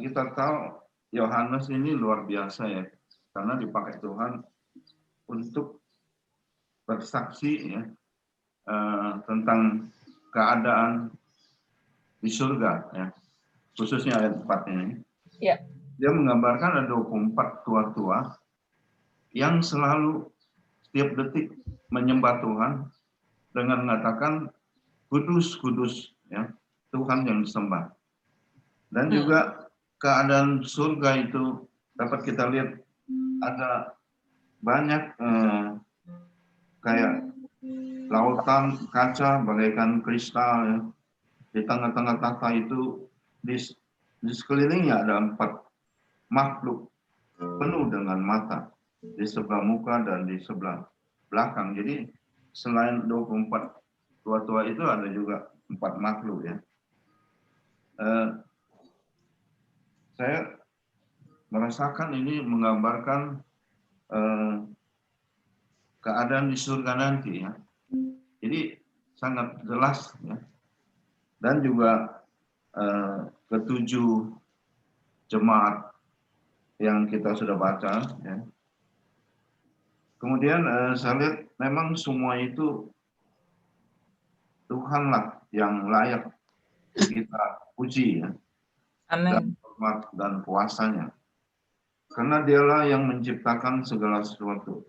kita tahu Yohanes ini luar biasa ya, karena dipakai Tuhan untuk bersaksi ya tentang keadaan di surga ya, khususnya ayat 4 ini. Ya. Dia menggambarkan ada 24 tua-tua yang selalu setiap detik menyembah Tuhan dengan mengatakan kudus, kudus ya, Tuhan yang disembah. Dan juga keadaan surga itu dapat kita lihat ada banyak kayak lautan kaca bagaikan kristal ya. Di tengah-tengah tahta itu di sekelilingnya ada 4 makhluk penuh dengan mata di sebelah muka dan di sebelah belakang. Jadi selain 24 tua-tua itu ada juga 4 makhluk ya. Saya merasakan ini menggambarkan keadaan di surga nanti ya. Jadi sangat jelas ya. Dan juga ketujuh jemaat yang kita sudah baca. Ya. Kemudian saya lihat memang semua itu Tuhanlah yang layak kita puji, ya. Dan hormat dan kuasanya. Karena dialah yang menciptakan segala sesuatu.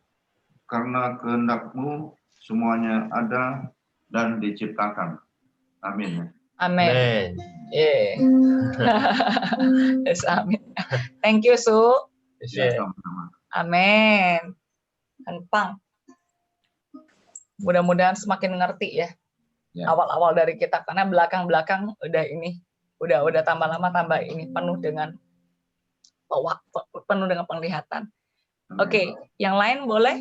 Karena kehendak-Mu semuanya ada dan diciptakan. Amin. Amin. Yeah. Yes, amin. Thank you, Su. Ya, Amin. Pang. Mudah-mudahan semakin ngerti ya. Awal-awal dari kita, karena belakang-belakang udah ini, udah tambah lama tambah ini penuh dengan penglihatan. Oke, yang lain boleh?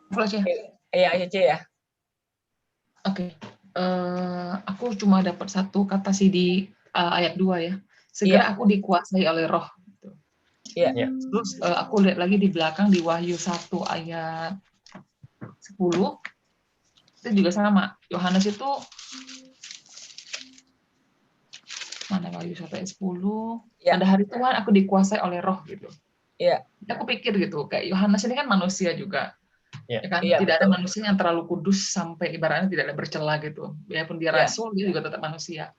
Boleh ya. Iya, ya. Oke. Aku cuma dapat satu kata sih di ayat 2 ya. Segera aku dikuasai oleh Roh. Iya. Terus aku lihat lagi di belakang di Wahyu 1 ayat 10. Itu juga sama. Yohanes itu mana Wahyu 1 ayat 10? Ya. Pada hari Tuhan aku dikuasai oleh Roh gitu. Iya. Aku pikir gitu, kayak Yohanes ini kan manusia juga. Ya kan? Iya, tidak betul. ada manusia yang terlalu kudus sampai ibaratnya tidak ada bercela gitu. Biarpun dia rasul, dia juga tetap manusia.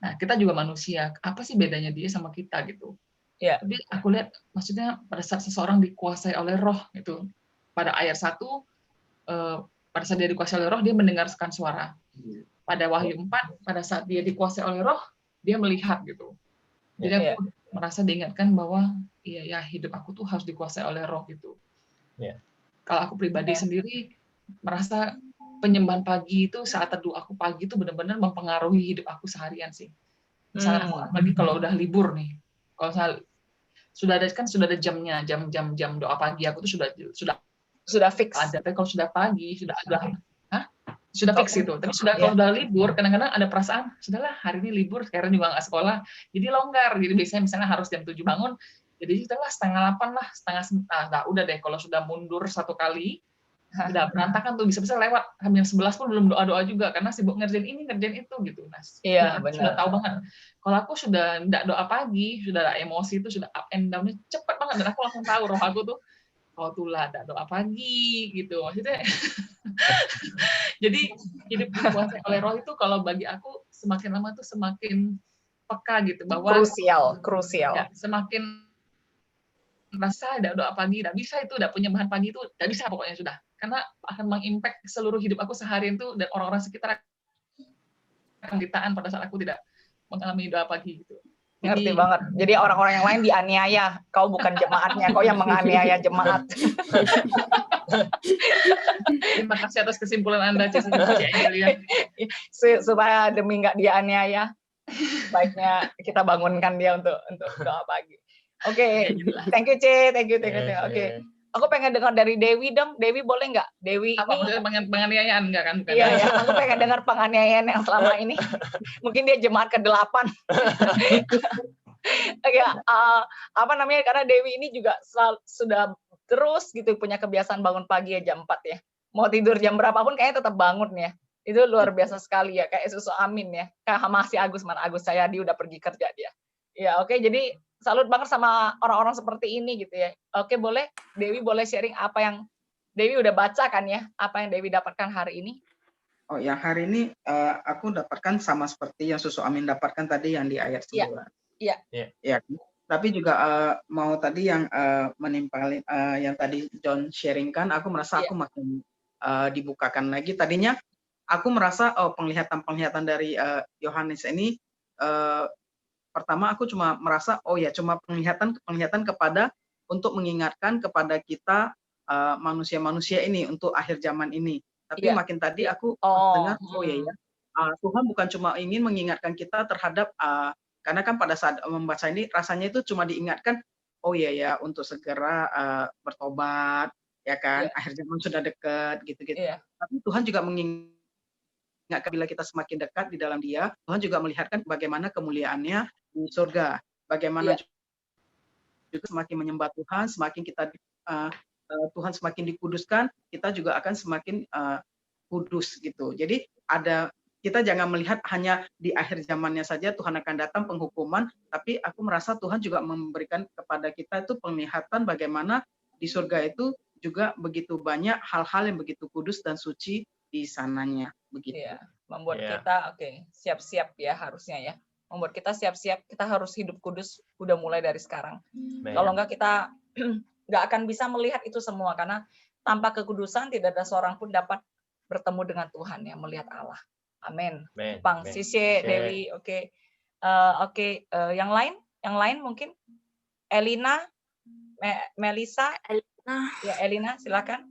Nah, kita juga manusia. Apa sih bedanya dia sama kita gitu? Iya. Tapi aku lihat, maksudnya pada saat seseorang dikuasai oleh Roh gitu. Pada ayat 1, pada saat dia dikuasai oleh Roh, dia mendengarkan suara. Pada Wahyu 4, pada saat dia dikuasai oleh Roh, dia melihat gitu. Jadi aku merasa diingatkan bahwa iya ya, hidup aku tuh harus dikuasai oleh Roh gitu. Kalau aku pribadi sendiri merasa penyembahan pagi itu, saat teduh aku pagi itu benar-benar mempengaruhi hidup aku seharian sih. Misalnya apalagi kalau udah libur nih, kalau sudah ada jamnya, jam doa pagi aku tuh sudah fix. Ada, tapi kalau sudah pagi sudah fix itu. Tapi kalau sudah libur, kadang-kadang ada perasaan sudahlah hari ini libur, sekarang juga nggak sekolah, jadi longgar. Jadi biasanya misalnya harus jam 7 bangun. Jadi setelah 7:30 lah, udah deh kalau sudah mundur satu kali, udah berantakan tuh, bisa-bisa lewat jam 11 pun belum doa-doa juga karena sibuk ngerjain ini, ngerjain itu gitu. Nah, sudah tahu banget. Kalau aku sudah enggak doa pagi, sudah emosi itu sudah up and down-nya cepet banget, dan aku langsung tahu roh aku tuh tulah enggak doa pagi gitu. Maksudnya jadi hidup dikuasai oleh roh itu kalau bagi aku semakin lama tuh semakin peka gitu, bahwa krusial. Ya, semakin merasa ada doa pagi, tidak bisa itu, udah punya bahan pagi itu, tidak bisa pokoknya sudah. Karena akan mengimpact seluruh hidup aku seharian itu, dan orang-orang sekitar penderitaan pada saat aku tidak mengalami doa pagi gitu. Ngerti banget. Jadi orang-orang yang lain dianiaya, kau bukan jemaatnya, kau yang menganiaya jemaat. Terima kasih atas kesimpulan Anda, Cik Emilia. Supaya demi nggak dianiaya, baiknya kita bangunkan dia untuk doa pagi. Oke, thank you, C. Thank you. Oke. Aku pengen dengar dari Dewi dong. Dewi boleh nggak? Dewi apa maksudnya penganiayaan enggak kan? Iya, aku pengen dengar penganiayaan yang selama ini. Mungkin dia jemaat ke-8. Oke, karena Dewi ini juga sudah terus gitu punya kebiasaan bangun pagi ya jam 4 ya. Mau tidur jam berapapun kayaknya tetap bangun ya. Itu luar biasa sekali ya, kayak Susu Amin ya. Kayak masih Agus Sayadi udah pergi kerja dia. Ya, oke, jadi salut banget sama orang-orang seperti ini gitu ya. Oke, boleh Dewi boleh sharing apa yang Dewi udah baca kan ya, apa yang Dewi dapatkan hari ini? Oh, yang hari ini aku dapatkan sama seperti yang Susu Amin dapatkan tadi yang di ayat 9. Iya. Ya. Tapi juga mau tadi yang menimpalin yang tadi John sharingkan, aku merasa aku makin dibukakan lagi. Tadinya aku merasa penglihatan dari Yohanes ini pertama aku cuma merasa cuma penglihatan kepada untuk mengingatkan kepada kita manusia-manusia ini untuk akhir zaman ini. Tapi makin tadi aku dengar Tuhan bukan cuma ingin mengingatkan kita terhadap karena kan pada saat membaca ini rasanya itu cuma diingatkan untuk segera bertobat ya kan, akhir zaman sudah dekat gitu-gitu. Tapi Tuhan juga mengingatkan bila kita semakin dekat di dalam Dia, Tuhan juga melihatkan bagaimana kemuliaannya di surga, bagaimana juga semakin menyembah Tuhan, semakin kita Tuhan semakin dikuduskan, kita juga akan semakin kudus gitu. Jadi ada kita jangan melihat hanya di akhir zamannya saja Tuhan akan datang penghukuman, tapi aku merasa Tuhan juga memberikan kepada kita itu penglihatan bagaimana di surga itu juga begitu banyak hal-hal yang begitu kudus dan suci di sananya, begitu. Iya, membuat kita siap-siap ya harusnya ya. Membuat kita siap-siap, kita harus hidup kudus udah mulai dari sekarang. Kalau enggak kita nggak akan bisa melihat itu semua, karena tanpa kekudusan tidak ada seorang pun dapat bertemu dengan Tuhan ya, melihat Allah. Amin. Bang, Sisi, Dewi, oke. Yang lain mungkin Elina, Melisa, ya Elina, silakan.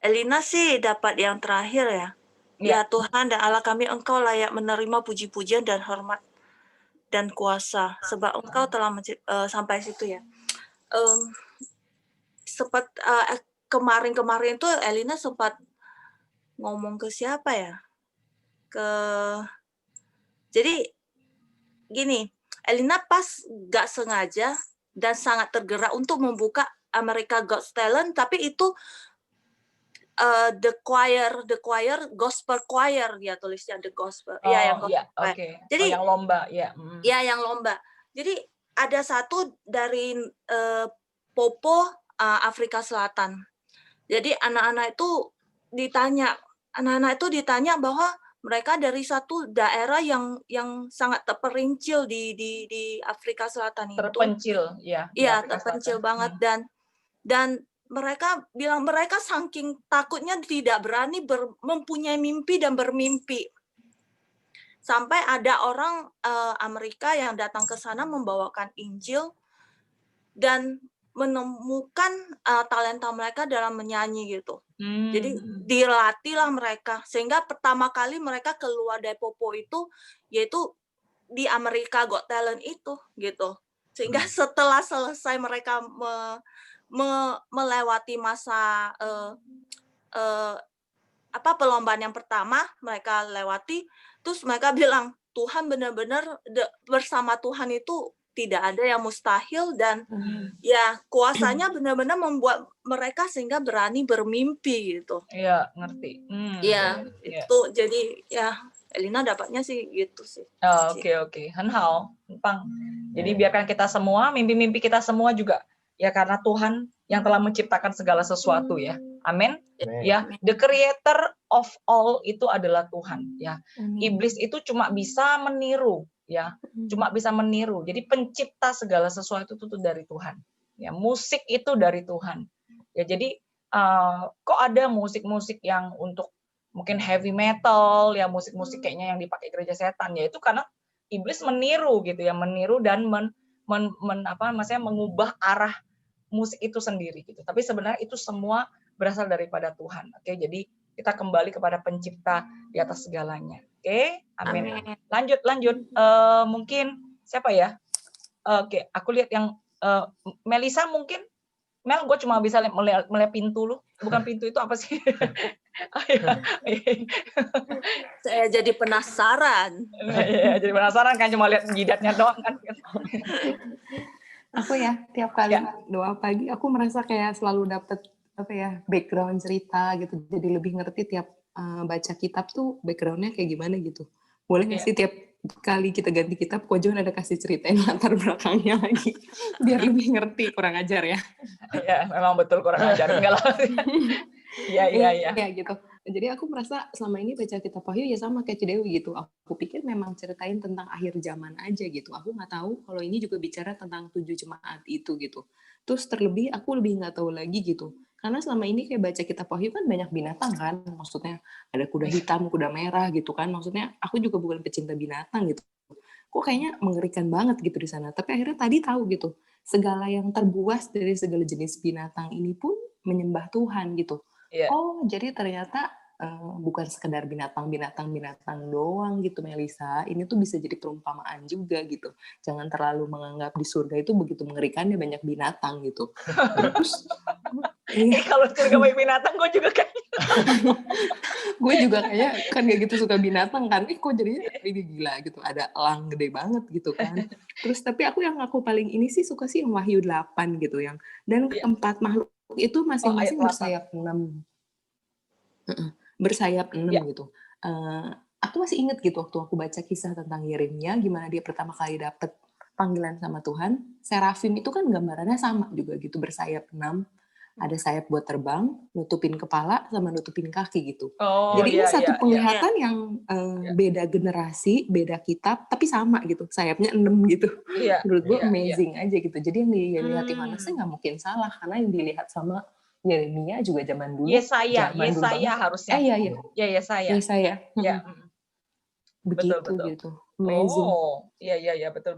Elina sih dapat yang terakhir ya. Ya Tuhan dan Allah kami, Engkau layak menerima puji-pujian dan hormat dan kuasa, sebab Engkau telah sampai situ ya. Kemarin tuh Elina sempat ngomong ke siapa ya? Jadi gini, Elina pas gak sengaja dan sangat tergerak untuk membuka America Got Talent, tapi itu the choir gospel choir dia tulisnya, the gospel yang gospel choir. Jadi yang lomba ya yang lomba. Jadi ada satu dari Popo Afrika Selatan. Jadi anak-anak itu ditanya bahwa mereka dari satu daerah yang sangat terpencil di Afrika Selatan itu. Terpencil, ya. Iya, terpencil banget dan mereka bilang mereka saking takutnya tidak berani mempunyai mimpi dan bermimpi. Sampai ada orang Amerika yang datang ke sana membawakan Injil dan menemukan talenta mereka dalam menyanyi gitu. Jadi dilatihlah mereka sehingga pertama kali mereka keluar dari Popo itu yaitu di America Got Talent itu gitu. Sehingga setelah selesai mereka melewati masa perlombaan yang pertama mereka lewati, terus mereka bilang Tuhan benar-benar bersama Tuhan itu tidak ada yang mustahil dan ya kuasanya benar-benar membuat mereka sehingga berani bermimpi gitu. Iya, ngerti. Itu jadi ya Elina dapatnya sih gitu sih. Oke. Henhao, Pang. Jadi biarkan kita semua, mimpi-mimpi kita semua juga ya karena Tuhan yang telah menciptakan segala sesuatu ya. Amin. Ya, the creator of all itu adalah Tuhan ya. Iblis itu cuma bisa meniru ya, cuma bisa meniru. Jadi pencipta segala sesuatu itu dari Tuhan. Ya, musik itu dari Tuhan. Ya, jadi kok ada musik-musik yang untuk mungkin heavy metal, ya musik-musik kayaknya yang dipakai gereja setan, ya itu karena iblis meniru gitu ya, meniru dan mengubah arah musik itu sendiri gitu. Tapi sebenarnya itu semua berasal daripada Tuhan. Oke, jadi kita kembali kepada pencipta di atas segalanya. Oke, amin. Lanjut. Mungkin siapa ya? Oke, aku lihat yang Melisa mungkin. Mel, gue cuma bisa melihat pintu lu. Bukan pintu itu apa sih? Saya jadi penasaran. Ya, jadi penasaran kan cuma lihat jidatnya doang kan. Aku ya tiap kali doa pagi aku merasa kayak selalu dapet background cerita gitu. Jadi lebih ngerti tiap baca kitab tuh backgroundnya kayak gimana gitu. Boleh nggak sih tiap kali kita ganti kitab, Ko John ada kasih ceritain latar belakangnya lagi, biar lebih ngerti, kurang ajar ya. Ya, memang betul kurang ajar, enggak lah. Iya. Ya gitu. Jadi aku merasa selama ini baca kitab Wahyu ya sama kayak Cidewi gitu. Aku pikir memang ceritain tentang akhir zaman aja gitu. Aku nggak tahu kalau ini juga bicara tentang 7 jemaat itu gitu. Terus terlebih aku lebih nggak tahu lagi gitu. Karena selama ini kayak baca kitab Wahyu kan banyak binatang kan, maksudnya ada kuda hitam, kuda merah gitu kan, maksudnya aku juga bukan pecinta binatang gitu. Kok kayaknya mengerikan banget gitu di sana. Tapi akhirnya tadi tahu gitu, segala yang terbuas dari segala jenis binatang ini pun menyembah Tuhan gitu. Oh, jadi ternyata bukan sekedar binatang doang gitu Melisa. Ini tuh bisa jadi perumpamaan juga gitu. Jangan terlalu menganggap di surga itu begitu mengerikannya banyak binatang gitu. Terus kalau surga banyak binatang gue juga kayaknya. Gue juga kayak kan gak gitu suka binatang kan. Kok jadinya ini gila gitu. Ada elang gede banget gitu kan. Terus tapi aku paling ini sih suka sih yang Wahyu 8 gitu yang dan keempat makhluk itu masing-masing bersayap 6. Bersayap 6 gitu. aku masih inget gitu waktu aku baca kisah tentang Yeremia, gimana dia pertama kali dapet panggilan sama Tuhan. Serafim itu kan gambarannya sama juga gitu, bersayap 6. Ada sayap buat terbang, nutupin kepala sama nutupin kaki gitu. Jadi ini satu penglihatan yang beda generasi, beda kitab, tapi sama gitu. Sayapnya 6 gitu. Menurut gue amazing aja gitu. Jadi yang dilihat Yohanesnya nggak mungkin salah, karena yang dilihat sama Yeremia juga zaman dulu. Yesaya harusnya. Yesaya. Begitu betul. Gitu. Amazing. Iya, betul.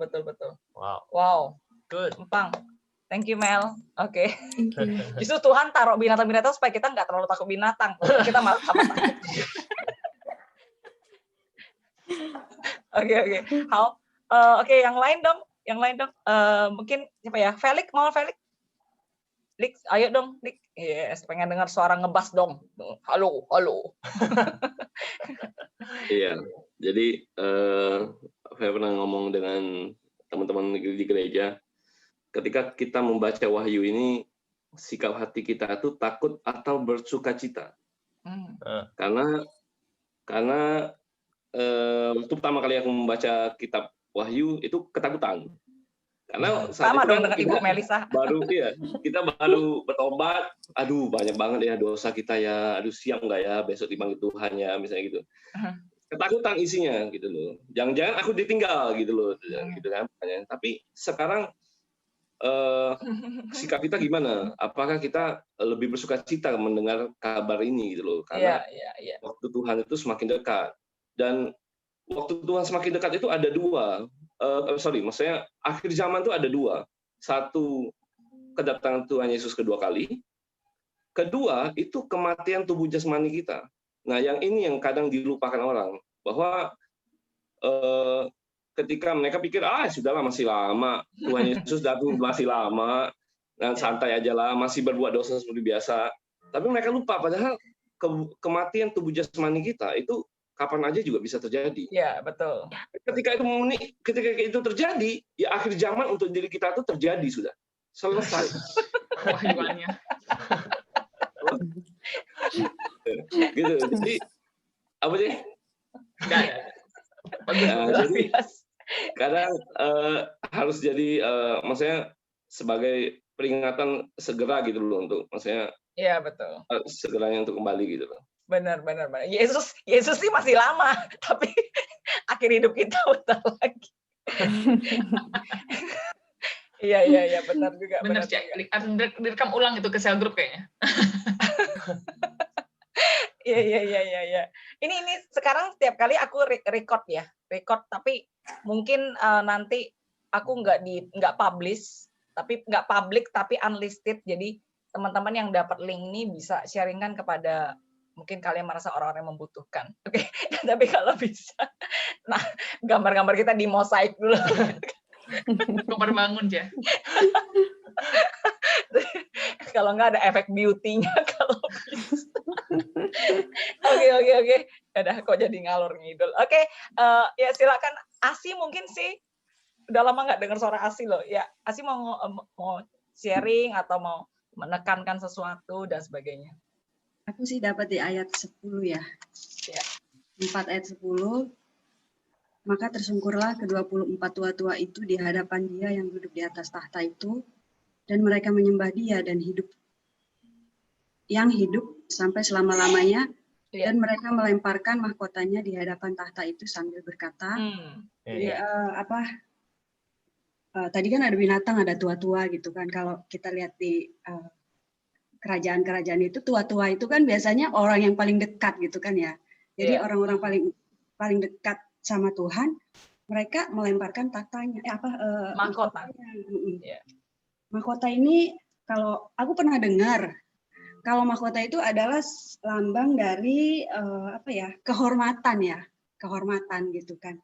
Wow. Good. Empang. Thank you, Mel. Oke. Justru Tuhan taruh binatang-binatang supaya kita nggak terlalu takut binatang. Kita malah sama takut. Oke. Oke, yang lain dong. Mungkin siapa ya? Felix, mau Felix? Lik, ayo dong, Lik. Yes, pengen dengar suara ngebas dong. Halo. Iya, jadi saya pernah ngomong dengan teman-teman di gereja. Ketika kita membaca Wahyu ini, sikap hati kita itu takut atau bersukacita. Karena waktu pertama kali aku membaca kitab Wahyu itu ketakutan. Karena sama dong dengan Ibu Melisa. Kita baru bertobat. Aduh, banyak banget ya dosa kita ya. Aduh, siap nggak ya besok dipanggil Tuhan ya, misalnya gitu. Ketakutan isinya gitu loh. Jangan-jangan aku ditinggal gitu loh, gitu kan. Tapi sekarang sikap kita gimana? Apakah kita lebih bersukacita mendengar kabar ini gitu loh? Karena waktu Tuhan itu semakin dekat, dan waktu Tuhan semakin dekat itu ada dua. Maksudnya akhir zaman itu ada dua. Satu, kedatangan Tuhan Yesus kedua kali. Kedua, itu kematian tubuh jasmani kita. Nah, yang ini yang kadang dilupakan orang, bahwa ketika mereka pikir, sudahlah masih lama, Tuhan Yesus datang masih lama, dan santai aja lah, masih berbuat dosa seperti biasa. Tapi mereka lupa, padahal kematian tubuh jasmani kita itu kapan aja juga bisa terjadi. Iya, betul. Ketika itu terjadi, ya akhir zaman untuk diri kita itu terjadi sudah. Selesai. Wahyuannya. Gitu. Jadi apa sih? Jadi kadang harus jadi maksudnya sebagai peringatan segera gitu loh, untuk maksudnya betul. Segeranya untuk kembali gitu loh. Benar. Yesus sih masih lama, tapi akhir hidup kita bentar lagi. Iya, benar juga. Benar, Cak. Direkam ulang itu ke sel grup kayaknya. Iya. Ini sekarang setiap kali aku record, tapi mungkin nanti aku nggak publish, tapi nggak public, tapi unlisted. Jadi teman-teman yang dapat link ini bisa sharingkan kepada mungkin kalian merasa orang-orang yang membutuhkan. Oke. Tapi kalau bisa, nah gambar-gambar kita di mosaik dulu. Bangun ya. Kalau nggak ada efek beauty-nya kalau bisa. Oke. Udah kok jadi ngalor ngidul. Oke, ya silakan Asi, mungkin sih udah lama nggak dengar suara Asi loh. Ya, Asi mau sharing atau mau menekankan sesuatu dan sebagainya. Aku sih dapat di ayat 10 ya. 4 ayat 10. Maka tersungkurlah ke-24 tua-tua itu di hadapan Dia yang duduk di atas tahta itu, dan mereka menyembah Dia dan hidup sampai selama-lamanya, dan mereka melemparkan mahkotanya di hadapan tahta itu sambil berkata, tadi kan ada binatang, ada tua-tua gitu kan. Kalau kita lihat di kerajaan-kerajaan itu, tua-tua itu kan biasanya orang yang paling dekat gitu kan ya. Jadi orang-orang paling dekat sama Tuhan, mereka melemparkan tahtanya, mahkotanya. Mahkota ini, kalau aku pernah dengar, kalau mahkota itu adalah lambang dari kehormatan gitu kan.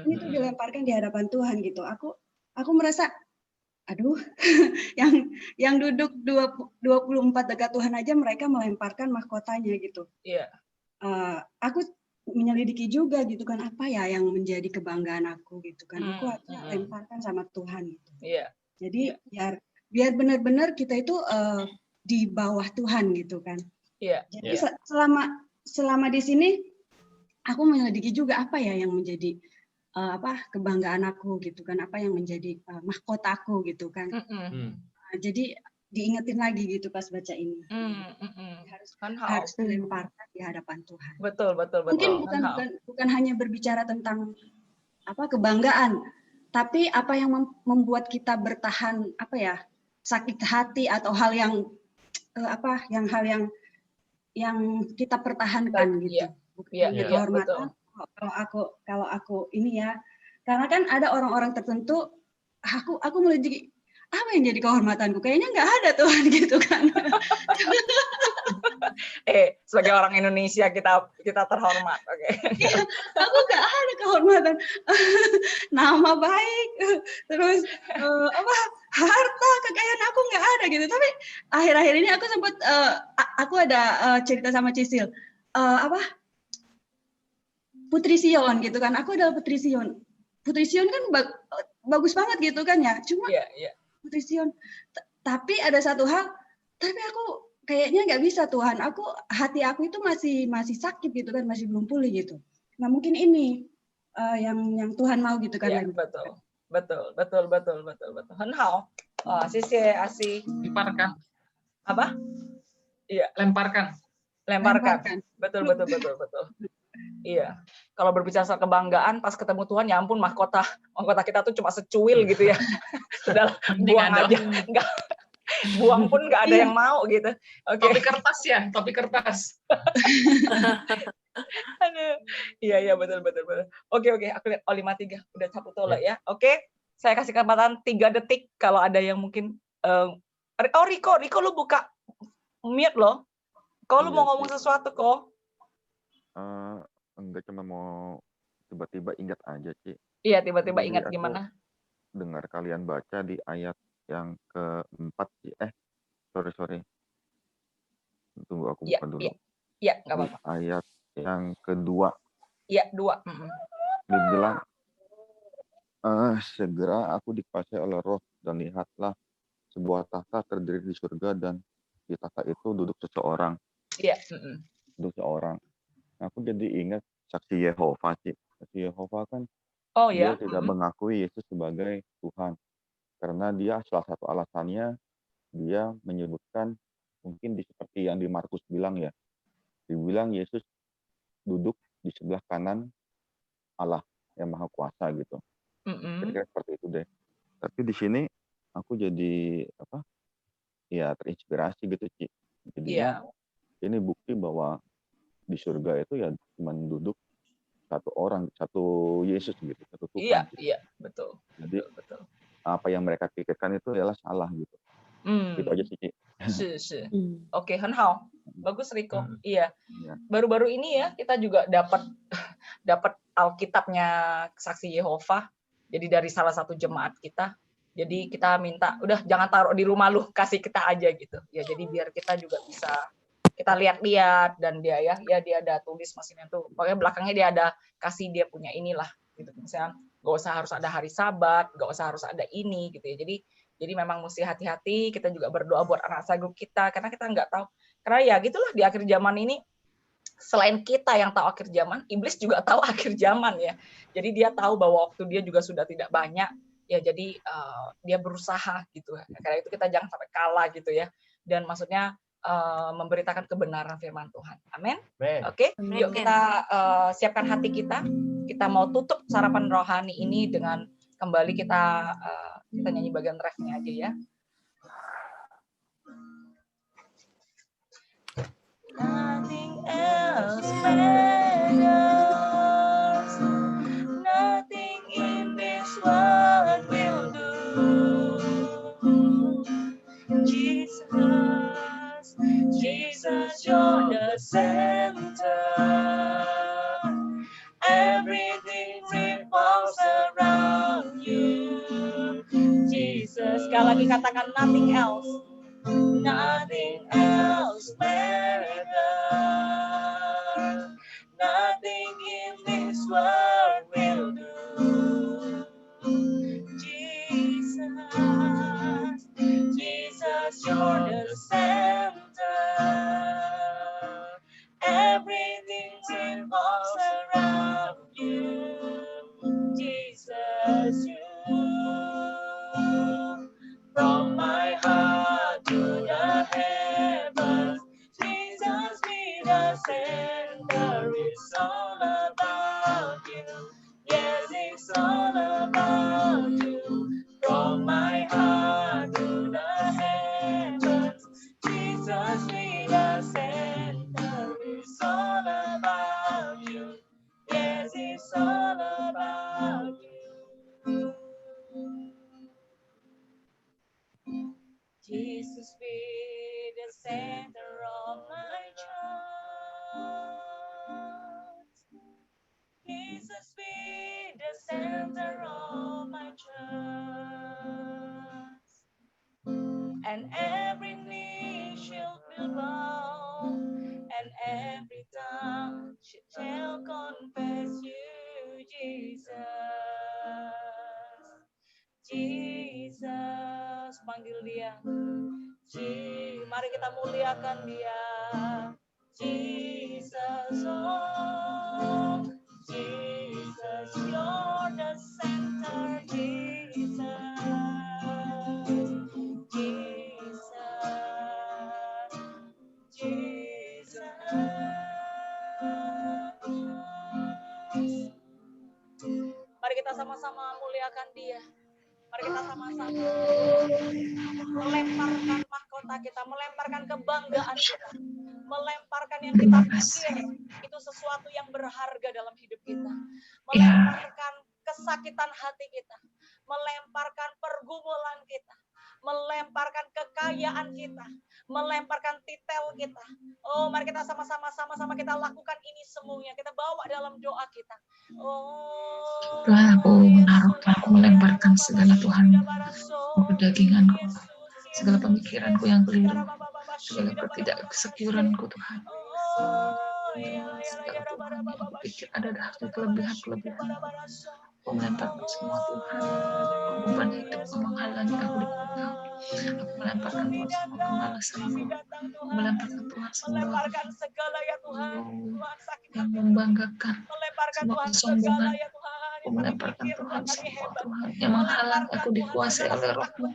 Ini tuh dilemparkan di hadapan Tuhan gitu. Aku merasa, aduh, yang duduk 24 dekat Tuhan aja mereka melemparkan mahkotanya gitu. Aku menyelidiki juga gitu kan, apa ya yang menjadi kebanggaan aku gitu kan. Aku lemparkan sama Tuhan gitu. Jadi biar benar-benar kita itu di bawah Tuhan gitu kan. Jadi selama di sini aku menyelidiki juga apa ya yang menjadi kebanggaan aku gitu kan, apa yang menjadi mahkotaku gitu kan. Jadi diingetin lagi gitu pas baca ini. Harus dilemparkan di hadapan Tuhan. Betul. Mungkin bukan hanya berbicara tentang kebanggaan, tapi apa yang membuat kita bertahan sakit hati atau hal yang yang kita pertahankan gitu. Kehormatan. Kalau aku ini ya, karena kan ada orang-orang tertentu, aku menyelidiki apa yang jadi kehormatanku, kayaknya nggak ada Tuhan gitu kan. Sebagai orang Indonesia kita terhormat, oke. Ya, aku nggak ada kehormatan, nama baik, terus harta, kekayaan aku nggak ada gitu. Tapi akhir-akhir ini aku sempat aku ada cerita sama Cisil, Putri Sion gitu kan. Aku adalah Putri Sion. Putri Sion kan bagus banget gitu kan ya. Cuma Putri Sion. Tapi ada satu hal, tapi aku kayaknya nggak bisa Tuhan. Hati aku itu masih sakit gitu kan, masih belum pulih gitu. Nah mungkin ini yang Tuhan mau gitu kan. Betul. Henhao. Sisi asih. Lemparkan. Apa? Iya. Lemparkan. Betul. Iya. Kalau berbicara soal kebanggaan, pas ketemu Tuhan, ya ampun, mahkota kita tuh cuma secuil gitu ya. Sudah buang aja. Enggak. Buang pun nggak ada yang mau gitu. Topi kertas ya, topi kertas. Iya betul. Oke, aku lihat 53 udah cabut tolak ya. Oke, saya kasih kesempatan 3 detik kalau ada yang mungkin. Riko lu buka mute lo. Kau lu mau ngomong sesuatu kok? Enggak, cuma mau tiba-tiba ingat aja, Ci. Iya, tiba-tiba Jadi ingat aku gimana? dengar kalian baca di ayat yang keempat, sorry. Tunggu aku buka dulu. Iya, nggak apa-apa. Ayat yang kedua. Iya, 2. Dibilang, segera aku dikuasai oleh Roh, dan lihatlah sebuah tahta terdiri di surga, dan di tahta itu duduk seseorang. Iya. Duduk seorang. Aku jadi ingat saksi Yehova, Ci. Saksi Yehova kan dia tidak mengakui Yesus sebagai Tuhan. Karena dia salah satu alasannya, dia menyebutkan mungkin seperti yang di Markus bilang ya. Dibilang Yesus duduk di sebelah kanan Allah yang Maha Kuasa gitu. Kira-kira seperti itu deh. Tapi di sini aku jadi terinspirasi gitu, Ci. Jadinya ini bukti bahwa di surga itu ya cuma duduk satu orang, satu Yesus gitu, satu Tuhan. Iya, betul. Jadi apa yang mereka pikirkan itu adalah salah gitu. Itu aja sih, Ci. Oke, Henhao. Bagus, Riko. Iya. Baru-baru ini ya kita juga dapat Alkitabnya Saksi Yehova. Jadi dari salah satu jemaat kita. Jadi kita minta, udah jangan taruh di rumah lu, kasih kita aja gitu. Ya jadi biar kita juga bisa kita lihat-lihat, dan dia dia ada tulis maksudnya tuh. Pokoknya belakangnya dia ada kasih dia punya inilah gitu. Misalnya nggak usah harus ada hari Sabat, nggak usah harus ada ini gitu ya. Jadi memang mesti hati-hati. Kita juga berdoa buat anak sagu kita, karena kita nggak tahu. Karena ya gitulah di akhir zaman ini, selain kita yang tahu akhir zaman, iblis juga tahu akhir zaman ya. Jadi dia tahu bahwa waktu dia juga sudah tidak banyak ya. Jadi dia berusaha gitu. Karena itu kita jangan sampai kalah gitu ya. Dan maksudnya memberitakan kebenaran firman Tuhan. Amin. Oke, yuk kita siapkan hati kita. Kita mau tutup sarapan rohani ini dengan kembali kita nyanyi bagian refnya aja ya. Nothing else matters. Nothing in this world will do. Jesus, you're the center. Everything revolves around you. Jesus, sekali lagi katakan nothing else. Nothing else matters. Nothing in this world will do. Jesus, you're the center. Everything revolves around. love you, Jesus, you. From my heart to the heavens, Jesus be the center. It's all about you. Yes, it's all about you. From my heart to the heavens, Jesus be the center. It's all about you. Yes, it's all about you. Jesus be the center of my church. Jesus be the center of my church. And every knee shall bow, and every tongue shall confess you, Jesus. Jesus, panggil dia. Mari kita muliakan dia. Jesus, oh, Jesus, you're the center, Jesus. Mari kita sama-sama muliakan dia. Mari kita sama-sama melemparkan mahkota kita, melemparkan kebanggaan kita, melemparkan yang kita pikir itu sesuatu yang berharga dalam hidup kita, melemparkan kesakitan hati kita, melemparkan pergumulan kita, melemparkan kekayaan kita, melemparkan titel kita. Oh, mari kita sama-sama kita lakukan ini semuanya. Kita bawa dalam doa kita. Oh, Tuhan, aku menaruh, aku melemparkan segala Tuhan kedaginganku, segala pemikiranku yang keliru, segala ketidaksecuranku Tuhan. Segala Tuhan yang aku pikir adalah kelebihan-kelebihan. Aku melemparkan semua Tuhan. Beban hidup menghalangi aku di kota. Aku melemparkan Tuhan semua kemalasanku. Aku melemparkan Tuhan semua yang membanggakan, semua kesombongan. Aku melemparkan Tuhan semua Tuhan yang menghalangi aku dikuasai oleh Roh-Mu.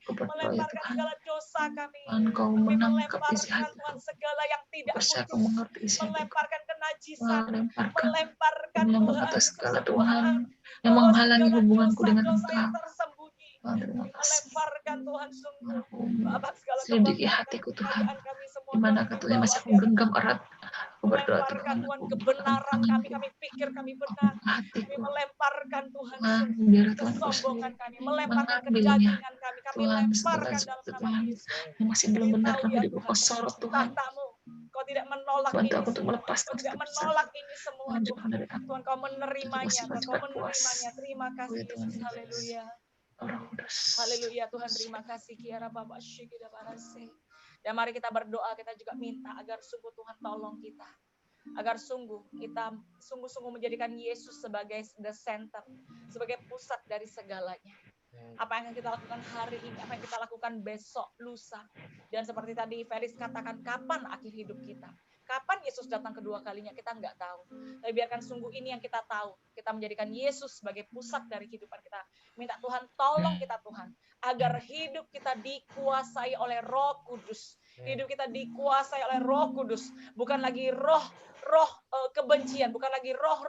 Aku berdoa ya Tuhan, Tuhan Kau menangkap isi hatiku, percaya Kau mengerti isi hatiku. Melemparkan atas segala Tuhan yang menghalangi hubunganku dengan Engkau. Tuhan, terima kasih. Selidiki hatiku Tuhan, di manakah Tuhan masih aku genggam erat. Aku berdoa Tuhan, kebenaran kami pikir kami benar. Kami melemparkan Tuhan kesombongan kami, melemparkan kedagingan kami lemparkan dalam nama Yesus. Yang masih belum benar dalam hidupku, Kau sorot Tuhan. Kau tidak menolak Bantu aku untuk melepaskan ini, tidak menolak ini semua Tuhan. Tuhan Kau menerimanya, Kau menerimanya. Terima kasih Yesus, haleluya. Haleluya Tuhan, terima kasih. Kiara Bapak Syikida Barase. Dan mari kita berdoa, kita juga minta agar sungguh Tuhan tolong kita. Agar kita sungguh-sungguh menjadikan Yesus sebagai the center, sebagai pusat dari segalanya. Apa yang kita lakukan hari ini, apa yang kita lakukan besok, lusa. Dan seperti tadi Felix katakan, kapan akhir hidup kita? Kapan Yesus datang kedua kalinya, kita nggak tahu. Tapi biarkan sungguh ini yang kita tahu. Kita menjadikan Yesus sebagai pusat dari kehidupan kita. Minta Tuhan, tolong kita Tuhan. Agar hidup kita dikuasai oleh Roh Kudus. Hidup kita dikuasai oleh Roh Kudus. Bukan lagi roh kebencian. Bukan lagi roh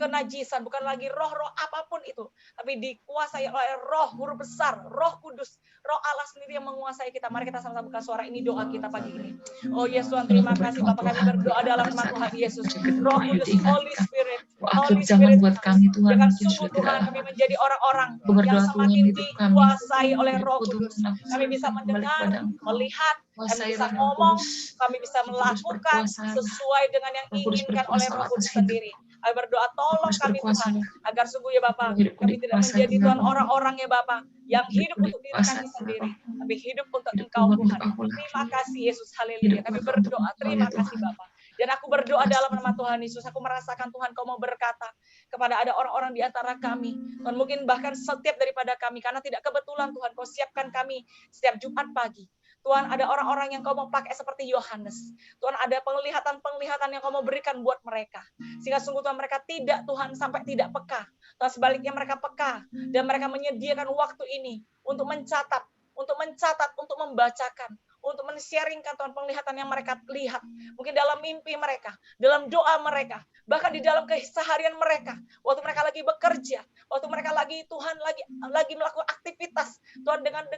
kenajisan, bukan lagi roh-roh apapun itu, tapi dikuasai oleh Roh huruf besar, Roh Kudus, Roh Allah sendiri yang menguasai kita. Mari kita sama-sama buka suara ini, doa kita pagi ini. Oh Yesus Tuhan, terima kasih Bapak, kami berdoa dalam nama Tuhan Yesus. Roh Kudus, Holy Spirit, Holy Spirit, buat kami Tuhan, jangan sungguh Tuhan kami menjadi orang-orang yang semakin dikuasai oleh Roh Kudus. Kami bisa mendengar, melihat, kami bisa ngomong, kami bisa melakukan sesuai dengan yang diinginkan oleh Roh Kudus sendiri. Kami berdoa tolong kami Tuhan, agar sungguh ya Bapak, kami tidak menjadi Tuhan orang-orang ya Bapak, yang hidup untuk diri kami sendiri, tapi hidup untuk Engkau Tuhan. Terima kasih Yesus, haleluya. Kami berdoa, terima kasih Bapak. Dan aku berdoa dalam nama Tuhan Yesus, aku merasakan Tuhan Kau mau berkata kepada ada orang-orang di antara kami, Tuhan mungkin bahkan setiap daripada kami, karena tidak kebetulan Tuhan Kau siapkan kami setiap Jumat pagi. Tuhan, ada orang-orang yang Kau mau pakai seperti Yohanes. Tuhan, ada penglihatan-penglihatan yang Kau mau berikan buat mereka. Sehingga sungguh Tuhan, mereka tidak, Tuhan, sampai tidak peka. Tuhan, sebaliknya mereka peka. Dan mereka menyediakan waktu ini untuk mencatat, untuk membacakan, untuk men-sharingkan Tuhan penglihatan yang mereka lihat. Mungkin dalam mimpi mereka, dalam doa mereka, bahkan di dalam keseharian mereka, waktu mereka lagi bekerja, waktu mereka lagi Tuhan lagi melakukan aktivitas, Tuhan dengan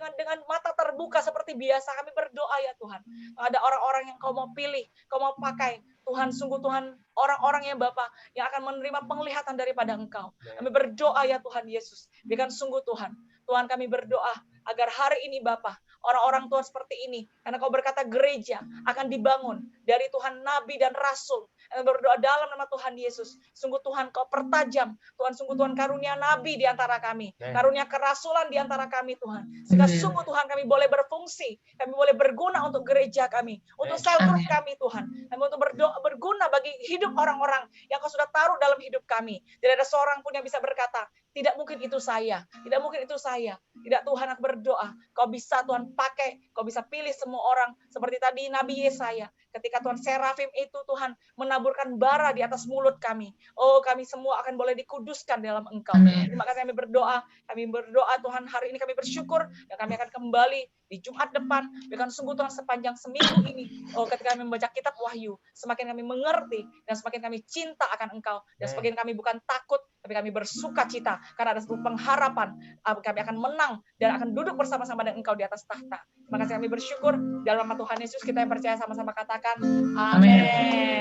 mata terbuka seperti biasa kami berdoa ya Tuhan. Ada orang-orang yang Kau mau pilih, Kau mau pakai. Tuhan, sungguh Tuhan, orang-orang yang Bapa yang akan menerima penglihatan daripada Engkau. Kami berdoa ya Tuhan Yesus. Biarkan sungguh Tuhan. Tuhan, kami berdoa agar hari ini Bapa, orang-orang Tuhan seperti ini, karena Kau berkata gereja akan dibangun dari Tuhan Nabi dan Rasul. Kami berdoa dalam nama Tuhan Yesus. Sungguh Tuhan, Kau pertajam. Tuhan, sungguh Tuhan, karunia Nabi di antara kami. Karunia kerasulan di antara kami Tuhan. Sehingga sungguh Tuhan, kami boleh berfungsi. Kami boleh berguna untuk gereja kami. Untuk sel group kami Tuhan. Kami untuk berdoa, berguna bagi hidup orang-orang yang Kau sudah taruh dalam hidup kami. Tidak ada seorang pun yang bisa berkata, tidak mungkin itu saya. Tidak mungkin itu saya. Tidak, Tuhan, aku berdoa. Kau bisa Tuhan pakai. Kau bisa pilih semua orang. Seperti tadi Nabi Yesaya. Ketika Tuhan serafim itu Tuhan menaburkan bara di atas mulut kami. Oh, kami semua akan boleh dikuduskan dalam Engkau. Terima kasih kami berdoa. Kami berdoa Tuhan, hari ini kami bersyukur. Dan kami akan kembali di Jumat depan. Bahkan sungguh Tuhan sepanjang seminggu ini. Oh, ketika kami membaca kitab Wahyu. Semakin kami mengerti. Dan semakin kami cinta akan Engkau. Dan semakin kami bukan takut. Tapi kami bersuka cita. Karena ada sebuah pengharapan. Kami akan menang. Dan akan duduk bersama-sama dengan Engkau di atas tahta. Terima kasih kami bersyukur. Dalam nama Tuhan Yesus kita yang percaya sama-sama katakan. Amin.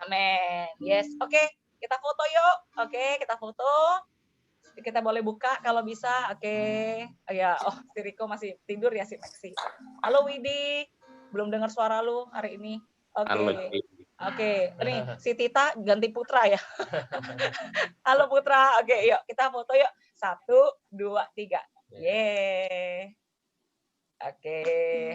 Amin. Yes. Oke. Kita foto yuk. Oke. Kita foto. Kita boleh buka kalau bisa. Oke. Ya. Oh, si Riko masih tidur ya si Maxi. Halo Widi. Belum dengar suara lu hari ini. Oke. Oke, nih si Tita ganti Putra ya. Halo Putra, oke yuk kita foto yuk. 1, 2, 3. Yeay. Oke,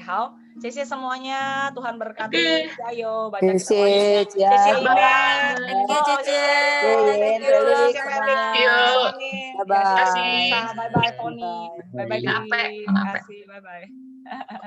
how? Cici semuanya, Tuhan berkati. Ayo baca kita semuanya. Cici, bye. Thank you Cici. Thank you. Bye-bye. Bye-bye Tony. Bye-bye. Bye-bye.